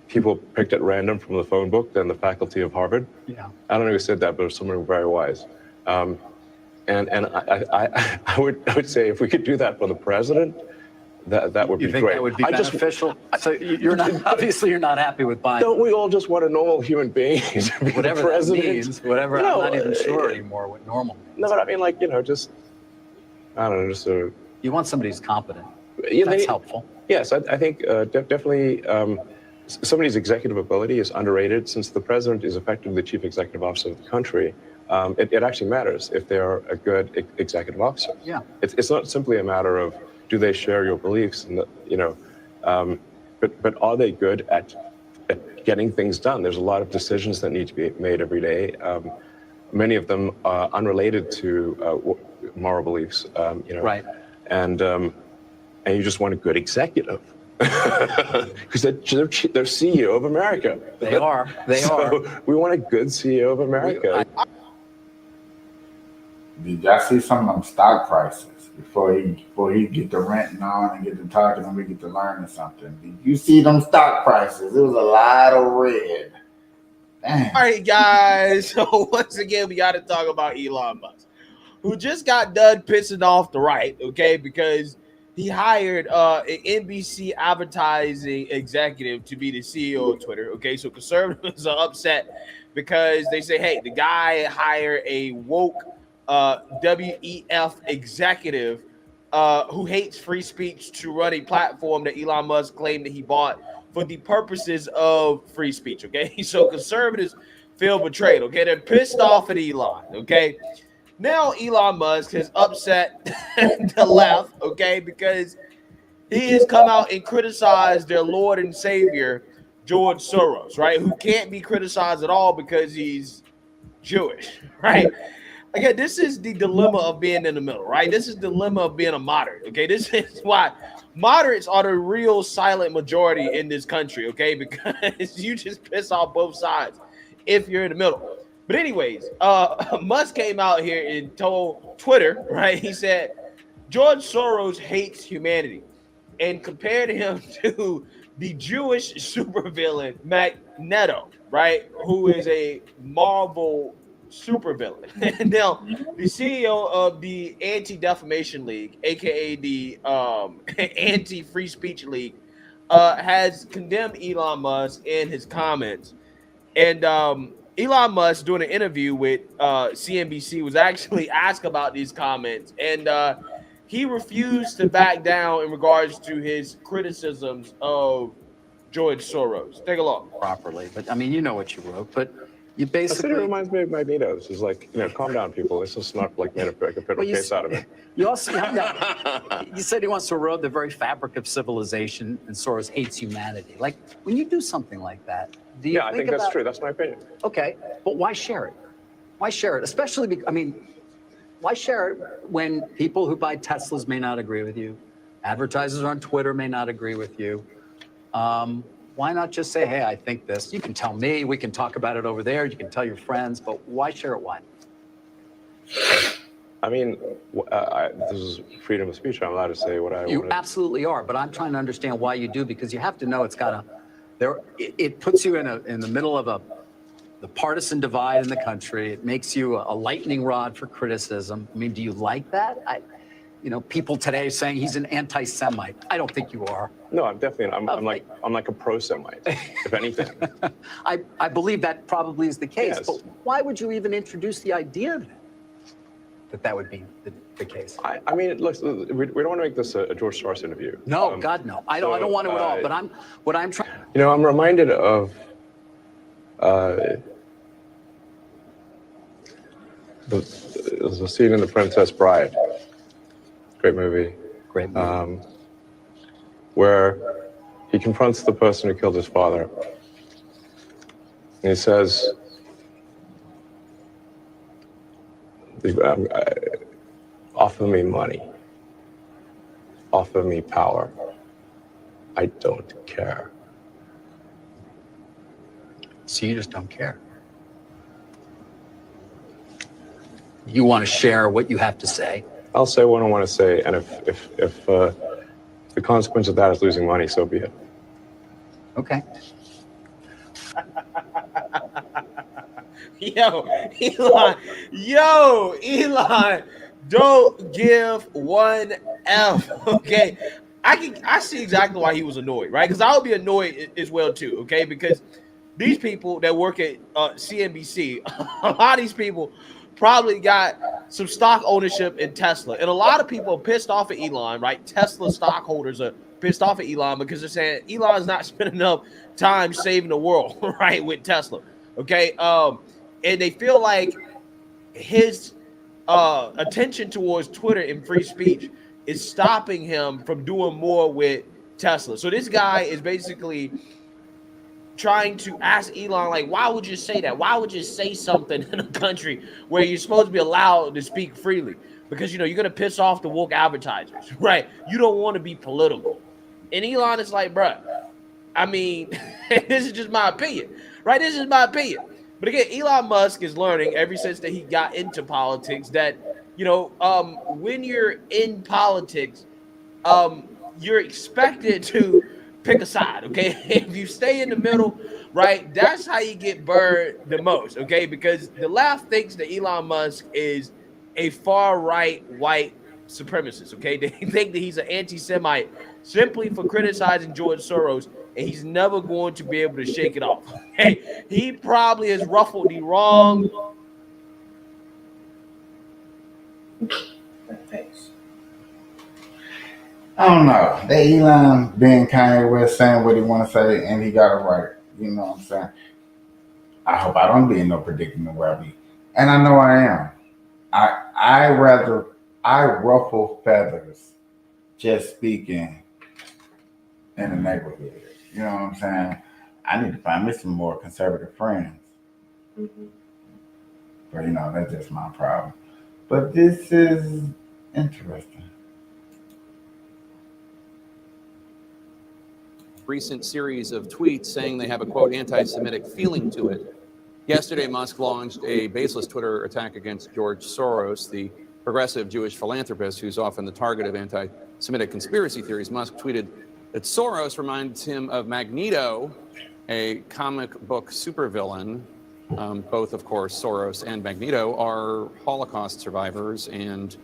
Speaker 11: people picked at random from the phone book than the faculty of Harvard.
Speaker 10: Yeah.
Speaker 11: I don't know who said that, but someone very wise. And I would say if we could do that for the president, that would be great.
Speaker 10: You think that would be beneficial? So you're not, obviously you're not happy with Biden.
Speaker 11: Don't we all just want a normal human being to be
Speaker 10: whatever
Speaker 11: the president?
Speaker 10: That means, whatever,
Speaker 11: No,
Speaker 10: I'm not even sure anymore what normal means.
Speaker 11: No, but I mean, like, you know, just, I don't know, just a...
Speaker 10: You want somebody who's competent.
Speaker 11: Yeah,
Speaker 10: That's helpful.
Speaker 11: Yes, I think definitely somebody's executive ability is underrated. Since the president is effectively the chief executive officer of the country, it actually matters if they're a good executive officer.
Speaker 10: Yeah.
Speaker 11: It's not simply a matter of do they share your beliefs, and you know, but are they good at getting things done? There's a lot of decisions that need to be made every day. Many of them are unrelated to moral beliefs. You know,
Speaker 10: right.
Speaker 11: And you just want a good executive. Because they're CEO of America.
Speaker 10: They are.
Speaker 11: So we want a good CEO of America.
Speaker 1: Did y'all see some of them stock prices before he get to renting on and get to talking and we get to learning something? Did you see them stock prices? It was a lot of red. Damn.
Speaker 12: All right, guys. So once again, we got to talk about Elon Musk, who just got done pissing off the right, okay, because he hired an NBC advertising executive to be the CEO of Twitter. Okay, so conservatives are upset because they say, hey, the guy hired a woke WEF executive who hates free speech to run a platform that Elon Musk claimed that he bought for the purposes of free speech. Okay, so conservatives feel betrayed. Okay, they're pissed off at Elon. Okay. Now Elon Musk has upset the left, okay, because he has come out and criticized their Lord and Savior, George Soros, right, who can't be criticized at all because he's Jewish, right? again, this is the dilemma of being in the middle, right? This is the dilemma of being a moderate. Okay, this is why moderates are the real silent majority in this country. Okay, because you just piss off both sides if you're in the middle. But anyways, Musk came out here and told Twitter, right? He said George Soros hates humanity and compared him to the Jewish supervillain Magneto, right? Who is a Marvel supervillain. And now the CEO of the Anti-Defamation League, aka the Anti-Free Speech League, has condemned Elon Musk in his comments. And Elon Musk, doing an interview with CNBC, was actually asked about these comments, and he refused to back down in regards to his criticisms of George Soros. Take a look.
Speaker 10: Properly, but I mean, you know what you wrote, but you
Speaker 11: I said
Speaker 10: basically.
Speaker 11: it reminds me of Magneto's. It's like, calm down, people. It's just not like made a
Speaker 10: Well,
Speaker 11: case out of it.
Speaker 10: You also you said he wants to erode the very fabric of civilization, and Soros hates humanity. Like, when you do something like that, do you
Speaker 11: Yeah, I think that's
Speaker 10: about-
Speaker 11: true. That's my opinion.
Speaker 10: Okay, but why share it? Why share it? Especially, why share it when people who buy Teslas may not agree with you, advertisers on Twitter may not agree with you? Why not just say, hey, I think this? You can tell me, we can talk about it over there, you can tell your friends, but why share it? Why?
Speaker 11: I mean, this is freedom of speech. I'm allowed to say what I
Speaker 10: You
Speaker 11: want.
Speaker 10: absolutely are, but I'm trying to understand why you do, because you have to know it's got it puts you in the middle of the partisan divide in the country. It makes you a lightning rod for criticism. I mean, do you like that? People today saying he's an anti-Semite. I don't think you are.
Speaker 11: No, I'm definitely. I'm like a pro-Semite, if anything.
Speaker 10: I believe that probably is the case.
Speaker 11: Yes.
Speaker 10: But why would you even introduce the idea that would be the case?
Speaker 11: I mean, look, we don't want to make this a George Soros interview.
Speaker 10: No, God, no. I don't want to at all. But what I'm trying.
Speaker 11: I'm reminded of the scene in The Princess Bride. Great movie.
Speaker 10: Great movie.
Speaker 11: Where he confronts the person who killed his father. And he says, offer me money. Offer me power. I don't care.
Speaker 10: So you just don't care. You want to share what you have to say.
Speaker 11: I'll say what I want to say, and if the consequence of that is losing money, so be it.
Speaker 10: Okay.
Speaker 12: Elon, don't give one F. Okay, I see exactly why he was annoyed, right? Because I would be annoyed as well too. Okay, because these people that work at CNBC, a lot of these people probably got some stock ownership in Tesla, and a lot of people are pissed off at Elon, right? Tesla stockholders are pissed off at Elon because they're saying Elon's not spending enough time saving the world, right, with Tesla. Okay, and they feel like his attention towards Twitter and free speech is stopping him from doing more with Tesla. So this guy is basically trying to ask Elon, like, why would you say that? Why would you say something in a country where you're supposed to be allowed to speak freely? Because, you're going to piss off the woke advertisers, right? You don't want to be political. And Elon is like, bruh, I mean, this is just my opinion, right? This is my opinion. But again, Elon Musk is learning ever since that he got into politics that, when you're in politics, you're expected to pick a side, okay? If you stay in the middle, right, that's how you get burned the most, okay? Because the left thinks that Elon Musk is a far-right white supremacist, okay? They think that he's an anti-Semite simply for criticizing George Soros, and he's never going to be able to shake it off. Okay? He probably has ruffled the wrong...
Speaker 1: I don't know. That Elon being Kanye West saying what he want to say, and he got it right. You know what I'm saying? I hope I don't be in no predicament where I be. And I know I am. I ruffle feathers just speaking in the neighborhood. You know what I'm saying? I need to find me some more conservative friends. Mm-hmm. But, that's just my problem. But this is interesting.
Speaker 13: Recent series of tweets saying they have a quote anti-Semitic feeling to it. Yesterday, Musk launched a baseless Twitter attack against George Soros, the progressive Jewish philanthropist who's often the target of anti-Semitic conspiracy theories. Musk tweeted that Soros reminds him of Magneto, a comic book supervillain. Both, of course, Soros and Magneto are Holocaust survivors and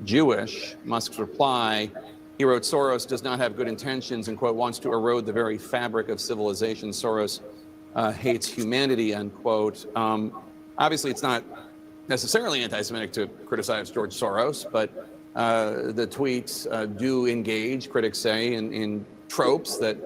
Speaker 13: Jewish. Musk's reply, he wrote, Soros does not have good intentions and, quote, wants to erode the very fabric of civilization. Soros hates humanity, unquote. Obviously, it's not necessarily anti-Semitic to criticize George Soros, but the tweets do engage, critics say, in tropes that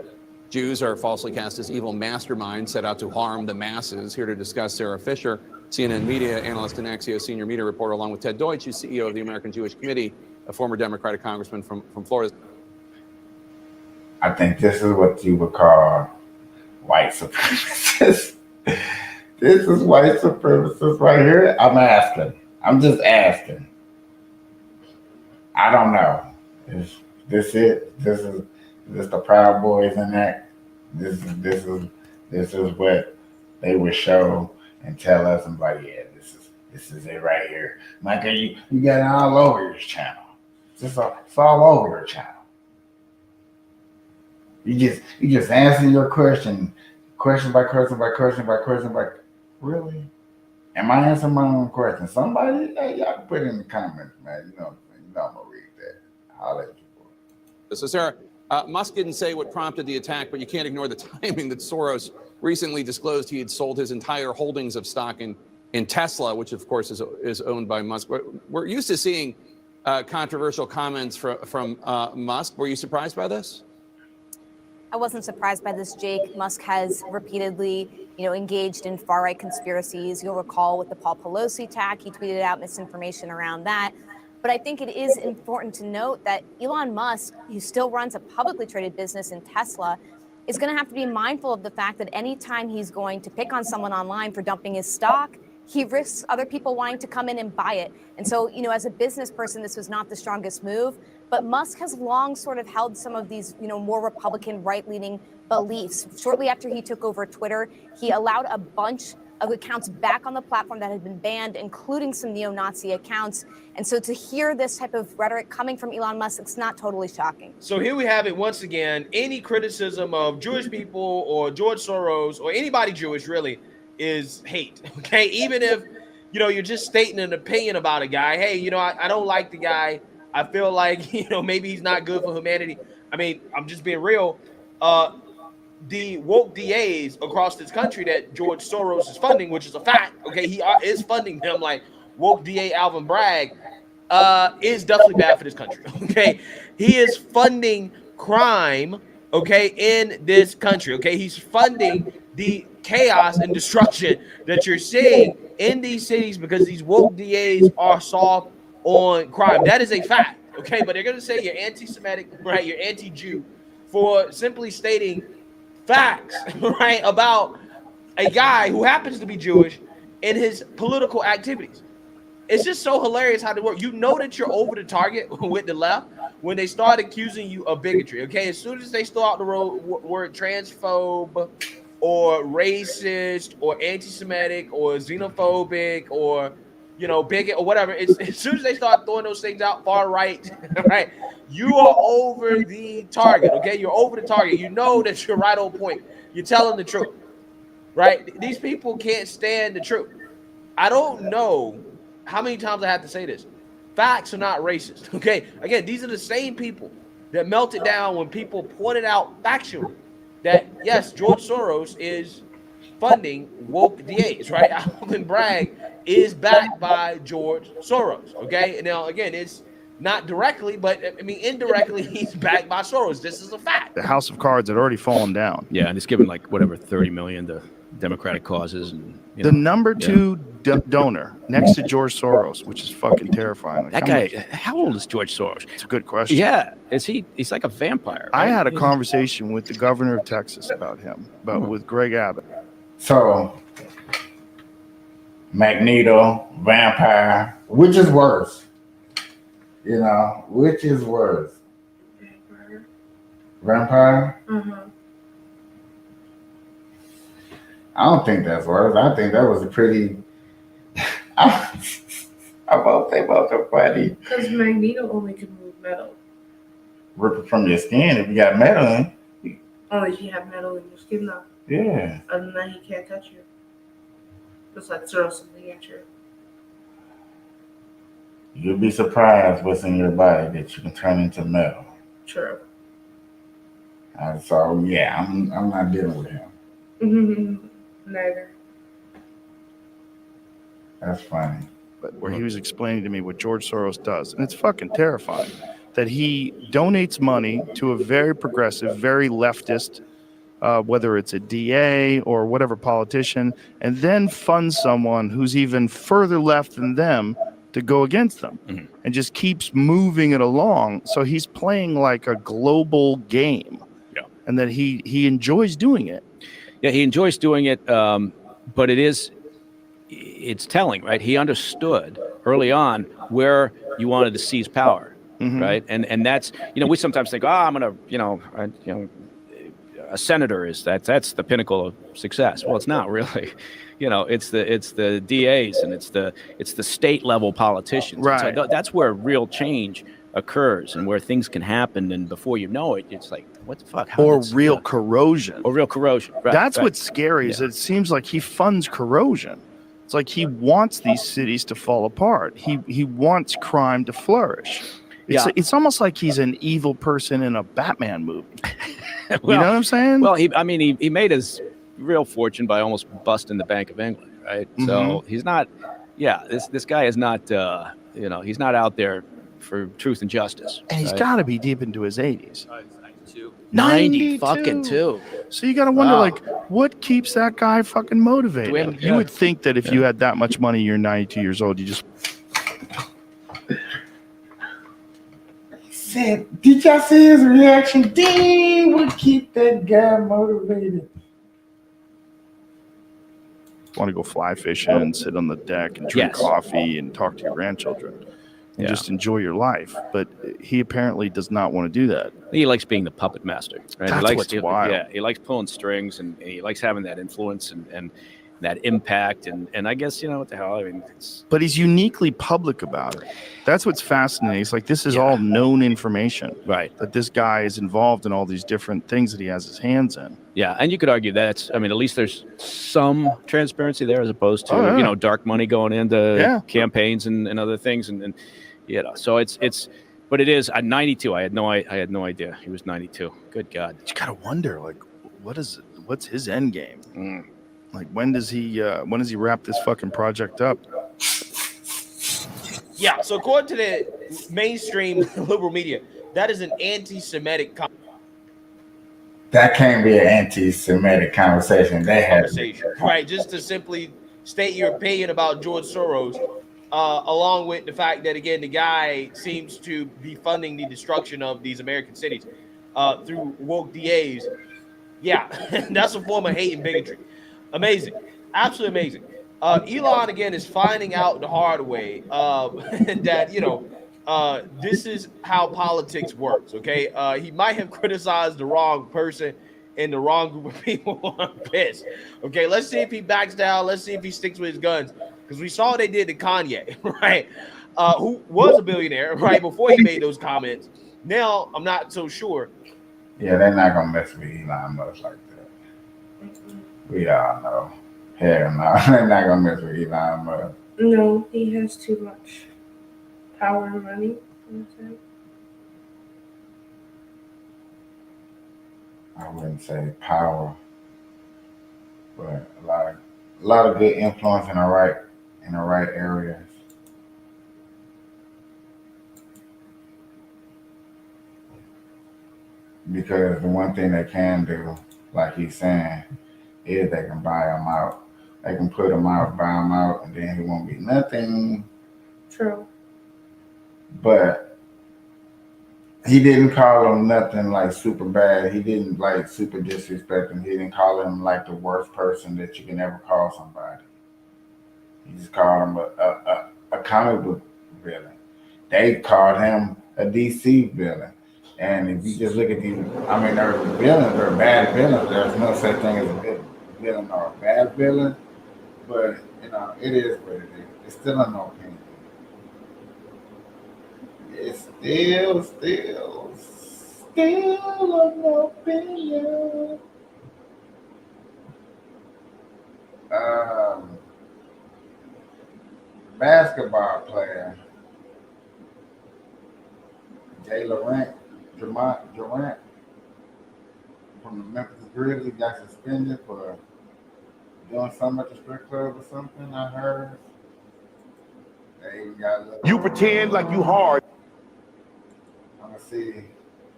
Speaker 13: Jews are falsely cast as evil masterminds set out to harm the masses. Here to discuss, Sarah Fisher, CNN media analyst and Axios senior media reporter, along with Ted Deutsch, who's CEO of the American Jewish Committee, a former Democratic congressman from Florida.
Speaker 1: I think this is what you would call white supremacists. This is white supremacists right here. I'm asking. I'm just asking. I don't know. Is this it? This is the Proud Boys in that? This is what they would show and tell us, and like, yeah, this is it right here. Michael, you got it all over your channel. It's all over your channel. You just answer your question by question. Really? Am I answering my own question? Somebody, hey, y'all put in the comments, man. You know I'm gonna read that. I'll let you go.
Speaker 13: So, Sarah, Musk didn't say what prompted the attack, but you can't ignore the timing that Soros recently disclosed he had sold his entire holdings of stock in Tesla, which of course is owned by Musk. We're used to seeing controversial comments from Musk. Were you surprised by this?
Speaker 14: I wasn't surprised by this, Jake. Musk has repeatedly, engaged in far-right conspiracies. You'll recall with the Paul Pelosi attack, he tweeted out misinformation around that. But I think it is important to note that Elon Musk, who still runs a publicly traded business in Tesla, is going to have to be mindful of the fact that anytime he's going to pick on someone online for dumping his stock, he risks other people wanting to come in and buy it. And so, as a business person, this was not the strongest move. But Musk has long sort of held some of these, more Republican right-leaning beliefs. Shortly after he took over Twitter, he allowed a bunch of accounts back on the platform that had been banned, including some neo-Nazi accounts. And so to hear this type of rhetoric coming from Elon Musk, it's not totally shocking.
Speaker 12: So here we have it once again. Any criticism of Jewish people or George Soros or anybody Jewish really is hate. Okay, even if you're just stating an opinion about a guy. Hey, I don't like the guy. I feel like maybe he's not good for humanity. I mean, I'm just being real. The woke DAs across this country that George Soros is funding, which is a fact. Okay, he is funding them, like woke DA Alvin Bragg, is definitely bad for this country. Okay, he is funding crime. Okay, in this country. Okay, he's funding the chaos and destruction that you're seeing in these cities because these woke DAs are soft on crime. That is a fact. Okay, but they're gonna say you're anti-Semitic, right? You're anti-Jew for simply stating facts, right, about a guy who happens to be Jewish in his political activities. It's just so hilarious how they work. You know that you're over the target with the left when they start accusing you of bigotry. Okay, as soon as they throw out the word transphobe or racist or anti-Semitic or xenophobic or bigot or whatever, as soon as they start throwing those things out, far right, right, you are over the target. Okay, you're over the target. You know that you're right on point. You're telling the truth, right? These people can't stand the truth. I don't know how many times I have to say this. Facts are not racist. Okay, again, these are the same people that melted down when people pointed out factually that yes, George Soros is funding woke DAs, right? Alvin Bragg is backed by George Soros. Okay, and now again, it's not directly, but I mean indirectly, he's backed by Soros. This is a fact.
Speaker 15: The house of cards had already fallen down.
Speaker 16: Yeah, and it's given like whatever 30 million to Democratic causes, and
Speaker 15: the number two donor next to George Soros, which is fucking terrifying.
Speaker 16: Like, that guy, how old is George Soros?
Speaker 15: It's a good question.
Speaker 16: Yeah, he's like a vampire. Right?
Speaker 15: I had a conversation with the governor of Texas about him, with Greg Abbott.
Speaker 1: So Magneto, vampire, which is worse? You know, which is worse? Vampire? I don't think that's worse. I think that was a pretty. They both are funny.
Speaker 2: Because Magneto only can move metal.
Speaker 1: Rip it from your skin if you got metal in.
Speaker 2: Only if you have metal in your skin, though.
Speaker 1: Yeah.
Speaker 2: Other than that, he can't touch you. Just like throw something at you.
Speaker 1: You'll be surprised what's in your body that you can turn into metal.
Speaker 2: True.
Speaker 1: So yeah, I'm not dealing with him.
Speaker 2: Neither.
Speaker 1: That's funny.
Speaker 15: But where he was explaining to me what George Soros does, and it's fucking terrifying, that he donates money to a very progressive, very leftist, whether it's a DA or whatever politician, and then funds someone who's even further left than them to go against them, and just keeps moving it along. So he's playing like a global game, and that he enjoys doing it.
Speaker 16: Yeah, he enjoys doing it, but it's telling, right? He understood early on where you wanted to seize power, right? And that's, we sometimes think, I'm gonna, a senator that's the pinnacle of success. Well, it's not really. It's the DAs and it's the state level politicians.
Speaker 15: Right.
Speaker 16: So that's where real change occurs and where things can happen, and before you know it, it's like, what the fuck?
Speaker 15: Or real corrosion.
Speaker 16: Or real corrosion. Right,
Speaker 15: That's
Speaker 16: right.
Speaker 15: what's scary is that it seems like he funds corrosion. It's like he wants these cities to fall apart. He wants crime to flourish. It's almost like he's an evil person in a Batman movie. You know what I'm saying?
Speaker 16: Well, he made his real fortune by almost busting the Bank of England, right? So he's not. Yeah, this guy is not. He's not out there for truth and justice.
Speaker 15: And he's got to be deep into his 80s.
Speaker 16: 90 fucking two.
Speaker 15: So you got to wonder, like, what keeps that guy fucking motivated? You would think that if you had that much money, you're 92 years old, you just.
Speaker 1: Said, did y'all see his reaction? Dang, would keep that guy motivated.
Speaker 15: Want to go fly fishing and sit on the deck and drink coffee and talk to your grandchildren and just enjoy your life. But he apparently does not want to do that.
Speaker 16: He likes being the puppet master, right?
Speaker 15: That's what's wild.
Speaker 16: Yeah, he likes pulling strings and he likes having that influence and that impact. And I guess, what the hell? I mean,
Speaker 15: but he's uniquely public about it. That's what's fascinating. It's like, this is all known information.
Speaker 16: Right.
Speaker 15: That this guy is involved in all these different things that he has his hands in.
Speaker 16: Yeah, and you could argue at least there's some transparency there as opposed to, dark money going into campaigns and other things. And so but it is at 92. I had no idea he was 92. Good God.
Speaker 15: You got to wonder, like, what's his end game? Like, when does he wrap this fucking project up?
Speaker 12: Yeah, so according to the mainstream liberal media, that is an anti-Semitic
Speaker 1: That can't be an anti-Semitic conversation. They had
Speaker 12: right? Just to simply state your opinion about George Soros, along with the fact that, again, the guy seems to be funding the destruction of these American cities through woke DAs. Yeah, that's a form of hate and bigotry. Amazing. Absolutely amazing. Elon, again, is finding out the hard way that, this is how politics works, okay? He might have criticized the wrong person and the wrong group of people. I'm pissed. Okay, let's see if he backs down. Let's see if he sticks with his guns. Because we saw what they did to Kanye, right? Who was a billionaire, right, before he made those comments. Now, I'm not so sure.
Speaker 1: Yeah, they're not going to mess with Elon Musk like that. We all know. Hell no, they're not going to mess with Elon Musk.
Speaker 2: No, he has too much power and money.
Speaker 1: I wouldn't say power, but a lot of good influence in the right areas. Because the one thing they can do, like he's saying, is they can buy him out. They can put him out, buy him out, and then he won't be nothing.
Speaker 2: True.
Speaker 1: But he didn't call him nothing like super bad. He didn't like super disrespect him. He didn't call him like the worst person that you can ever call somebody. You just called him a comic book villain. They called him a DC villain. And if you just look at these, I mean, they're villains, they're bad villains. There's no such thing as a good villain or a bad villain. But, you know, it is what it is. It's still an opinion. It's still an opinion. Basketball player Durant from the Memphis Grizzlies got suspended for doing something at the strip club or something. I heard. They even got
Speaker 17: you pretend like you hard.
Speaker 1: I'm gonna see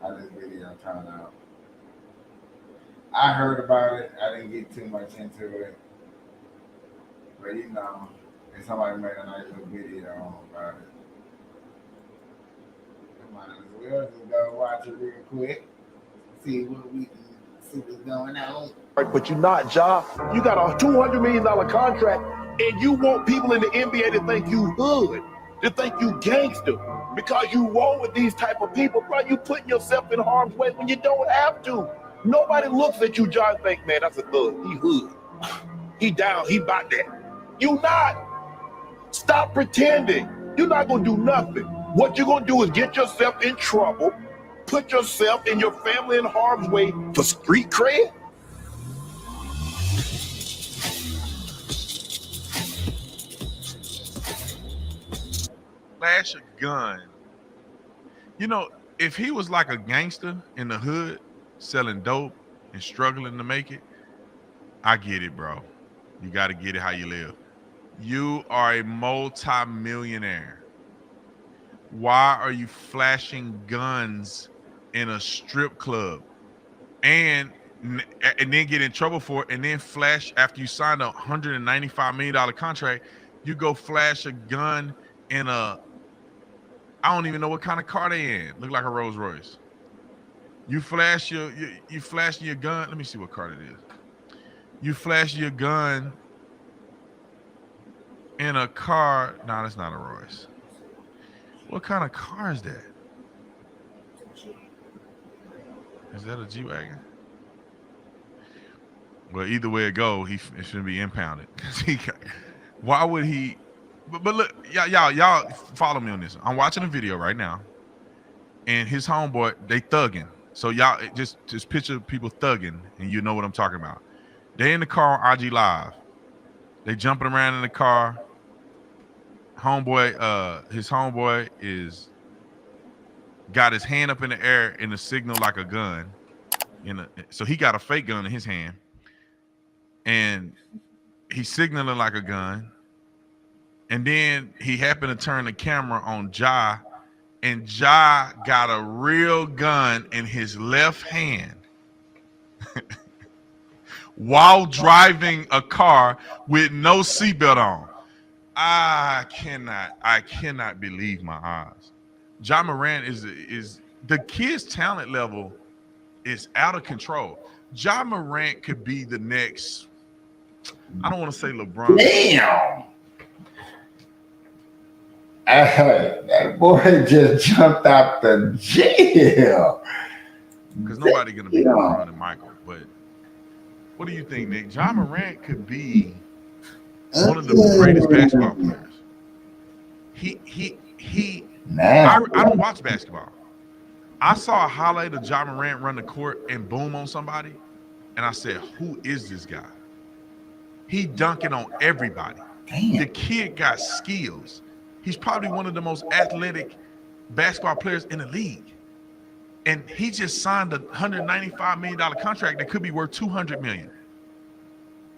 Speaker 1: how this video turned out. I heard about it. I didn't get too much into it, but you know, if somebody made a nice little video about it, we might as well just go watch it real quick, see what we can see what's going on.
Speaker 17: But you're not, Ja. You got a $200 million contract, and you want people in the NBA to think you hood, to think you gangster, because you roll with these type of people, bro. You putting yourself in harm's way when you don't have to. Nobody looks at you, Ja, and think, man, that's a thug. He hood. He down. He about that. You not. Stop pretending. You're not gonna do nothing. What you're gonna do is get yourself in trouble, put yourself and your family in harm's way for street cred.
Speaker 18: Flash a gun. You know, if he was like a gangster in the hood selling dope and struggling to make it, I get it, bro. You got to get it how you live. You are a multi-millionaire. Why are you flashing guns in a strip club and then get in trouble for it, and then flash after you signed a $195 million contract? You go flash a gun in a, I don't even know what kind of car they in. Look like a Rolls Royce. You flash your gun. Let me see what car it is. You flash your gun in a car. No, that's not a Royce. What kind of car is that? Is that a G-Wagon? Well, either way it go, it shouldn't be impounded. Why would he? But look, y'all follow me on this. I'm watching a video right now, and his homeboy, they thugging. So y'all just picture people thugging, and you know what I'm talking about. They in the car on IG Live. They jumping around in the car. His homeboy is got his hand up in the air in a signal like a gun. So he got a fake gun in his hand, and he's signaling like a gun. And then he happened to turn the camera on Ja, and Ja got a real gun in his left hand while driving a car with no seatbelt on. I cannot believe my eyes. Ja Morant is the kid's talent level is out of control. Ja Morant could be the next, I don't want to say LeBron.
Speaker 1: Damn. That boy just jumped out the jail.
Speaker 18: Because nobody gonna be LeBron and Michael. But what do you think, Nick? Ja Morant could be one of the greatest basketball players. I don't watch basketball. I saw a highlight of Ja Morant run the court and boom on somebody, and I said, who is this guy? He dunking on everybody. Damn. The kid got skills. He's probably one of the most athletic basketball players in the league. And he just signed a $195 million contract that could be worth $200 million,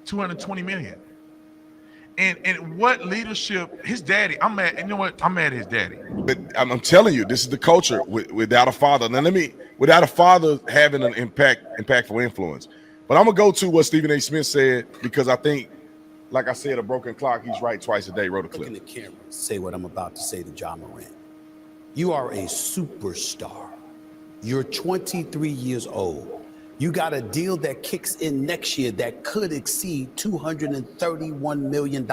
Speaker 18: $220 million. And what leadership, his daddy, I'm mad. You know what? I'm mad at his daddy.
Speaker 19: But I'm telling you, this is the culture without a father. Now without a father having an impactful influence. But I'm gonna go to what Stephen A. Smith said, because I think, like I said, a broken clock, he's right twice a day. Wrote a clip.
Speaker 20: Look in the camera, say what I'm about to say to Ja Morant. You are a superstar. You're 23 years old. You got a deal that kicks in next year that could exceed $231 million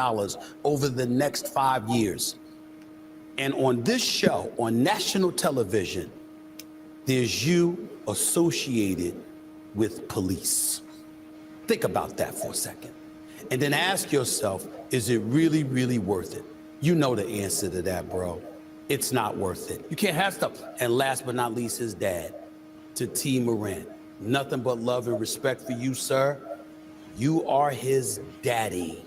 Speaker 20: over the next 5 years. And on this show, on national television, there's you associated with police. Think about that for a second. And then ask yourself, is it really, really worth it? You know the answer to that, bro. It's not worth it. You can't have stuff. And last but not least, his dad, to T. Moran. Nothing but love and respect for you, sir. You are his daddy,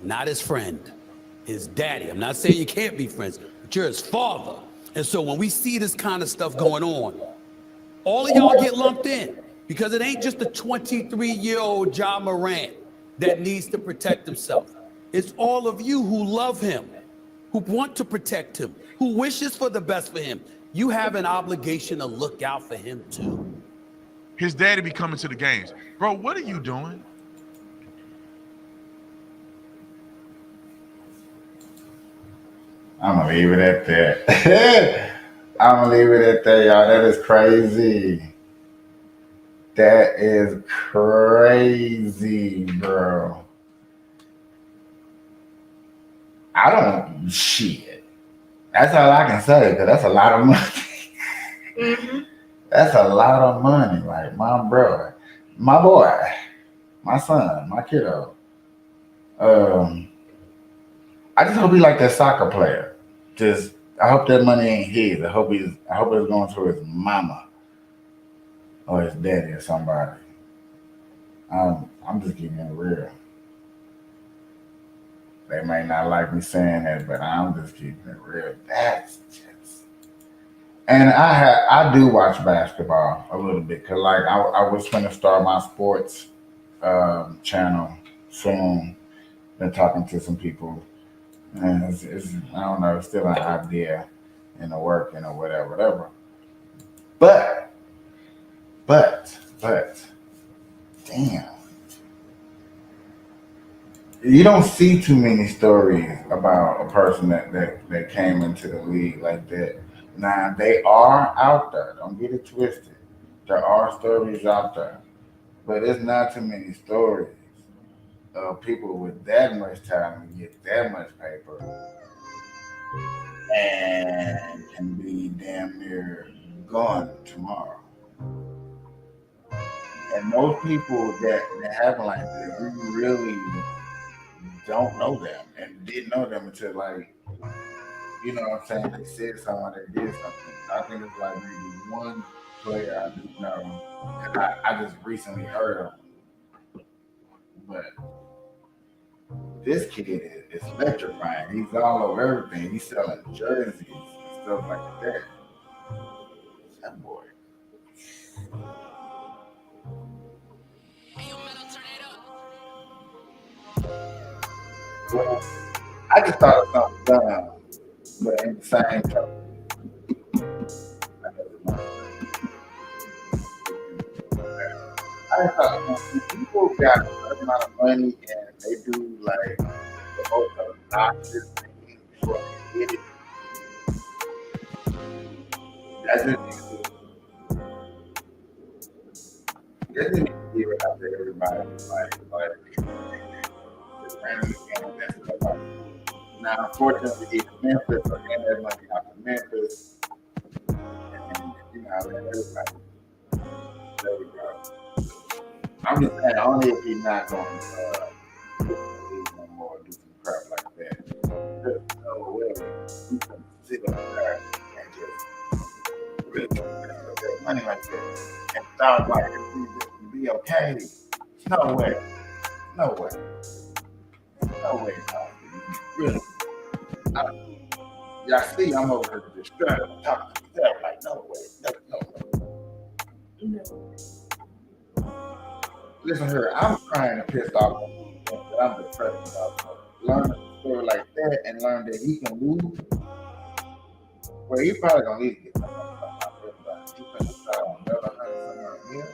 Speaker 20: not his friend, his daddy. I'm not saying you can't be friends, but you're his father. And so when we see this kind of stuff going on, all of y'all get lumped in because it ain't just a 23-year-old Ja Morant that needs to protect himself. It's all of you who love him, who want to protect him, who wishes for the best for him. You have an obligation to look out for him too.
Speaker 18: His daddy be coming to the games. Bro, what are you doing?
Speaker 1: I'm gonna leave it at that. I'm gonna leave it at that, y'all. That is crazy. That is crazy, bro. I don't shit. That's all I can say, because that's a lot of money.
Speaker 2: Mm-hmm.
Speaker 1: That's a lot of money. Like, my brother, my boy, my son, my kiddo. I just hope he like that soccer player. I hope that money ain't his. I hope it's going to his mama or his daddy or somebody. I'm just keeping it real. They may not like me saying that, but I'm just keeping it real. That's just. And I do watch basketball a little bit, cause like I was gonna start my sports channel soon. Been talking to some people, and it's I don't know, it's still an idea in the working or whatever. But damn. You don't see too many stories about a person that came into the league like that. Now, they are out there. Don't get it twisted. There are stories out there. But it's not too many stories of people with that much talent get that much paper and can be damn near gone tomorrow. And most people that happen like that, we really don't know them and didn't know them until, like, you know what I'm saying, they said something, they did something. I think it's like maybe one player I do know, and I just recently heard of him. But this kid is electrifying. He's all over everything. He's selling jerseys and stuff like that. That boy. Well, I just thought of something dumb, but in the same token, I just thought when people got a certain amount of money and they do like the most obnoxious things before they get it, that just needs to be right out to everybody. Like just randomly can't mess it up. Now, unfortunately, either Memphis or hand that money out to Memphis, and you know, everybody. There we go. I'm just saying, only if he's not going to no more, do some crap like that. There's no way you can sit up there and just really mess up that money like that and thought like it would be okay. No way. No way. No way, no. Really. Y'all see, I'm over here just strutting, talking to myself like, no way, no way. Listen here, I'm crying and pissed off. I'm depressed about learning a story like that and learn that he can lose. Well, he probably gonna need to get something out of everybody. He finna start on another $100 here.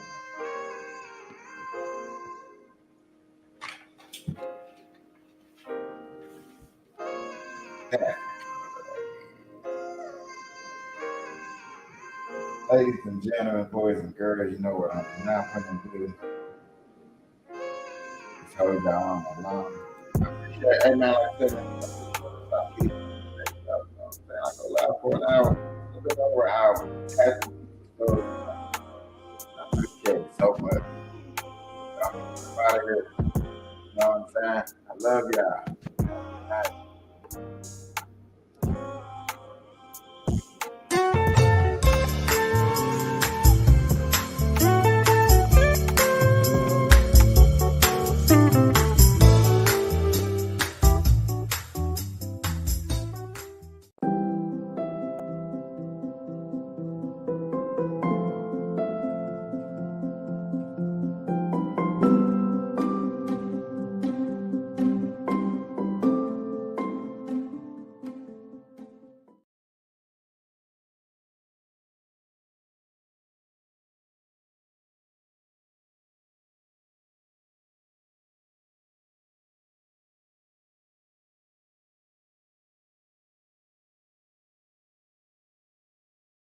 Speaker 1: Ladies and gentlemen, boys and girls, you know what I'm not going to do. Just hold y'all on the line. I appreciate, hey man, like I said, I go live for an hour, a little bit over an hour. I appreciate it so much. I'm out of here. You know what I'm saying? I love y'all. Good night.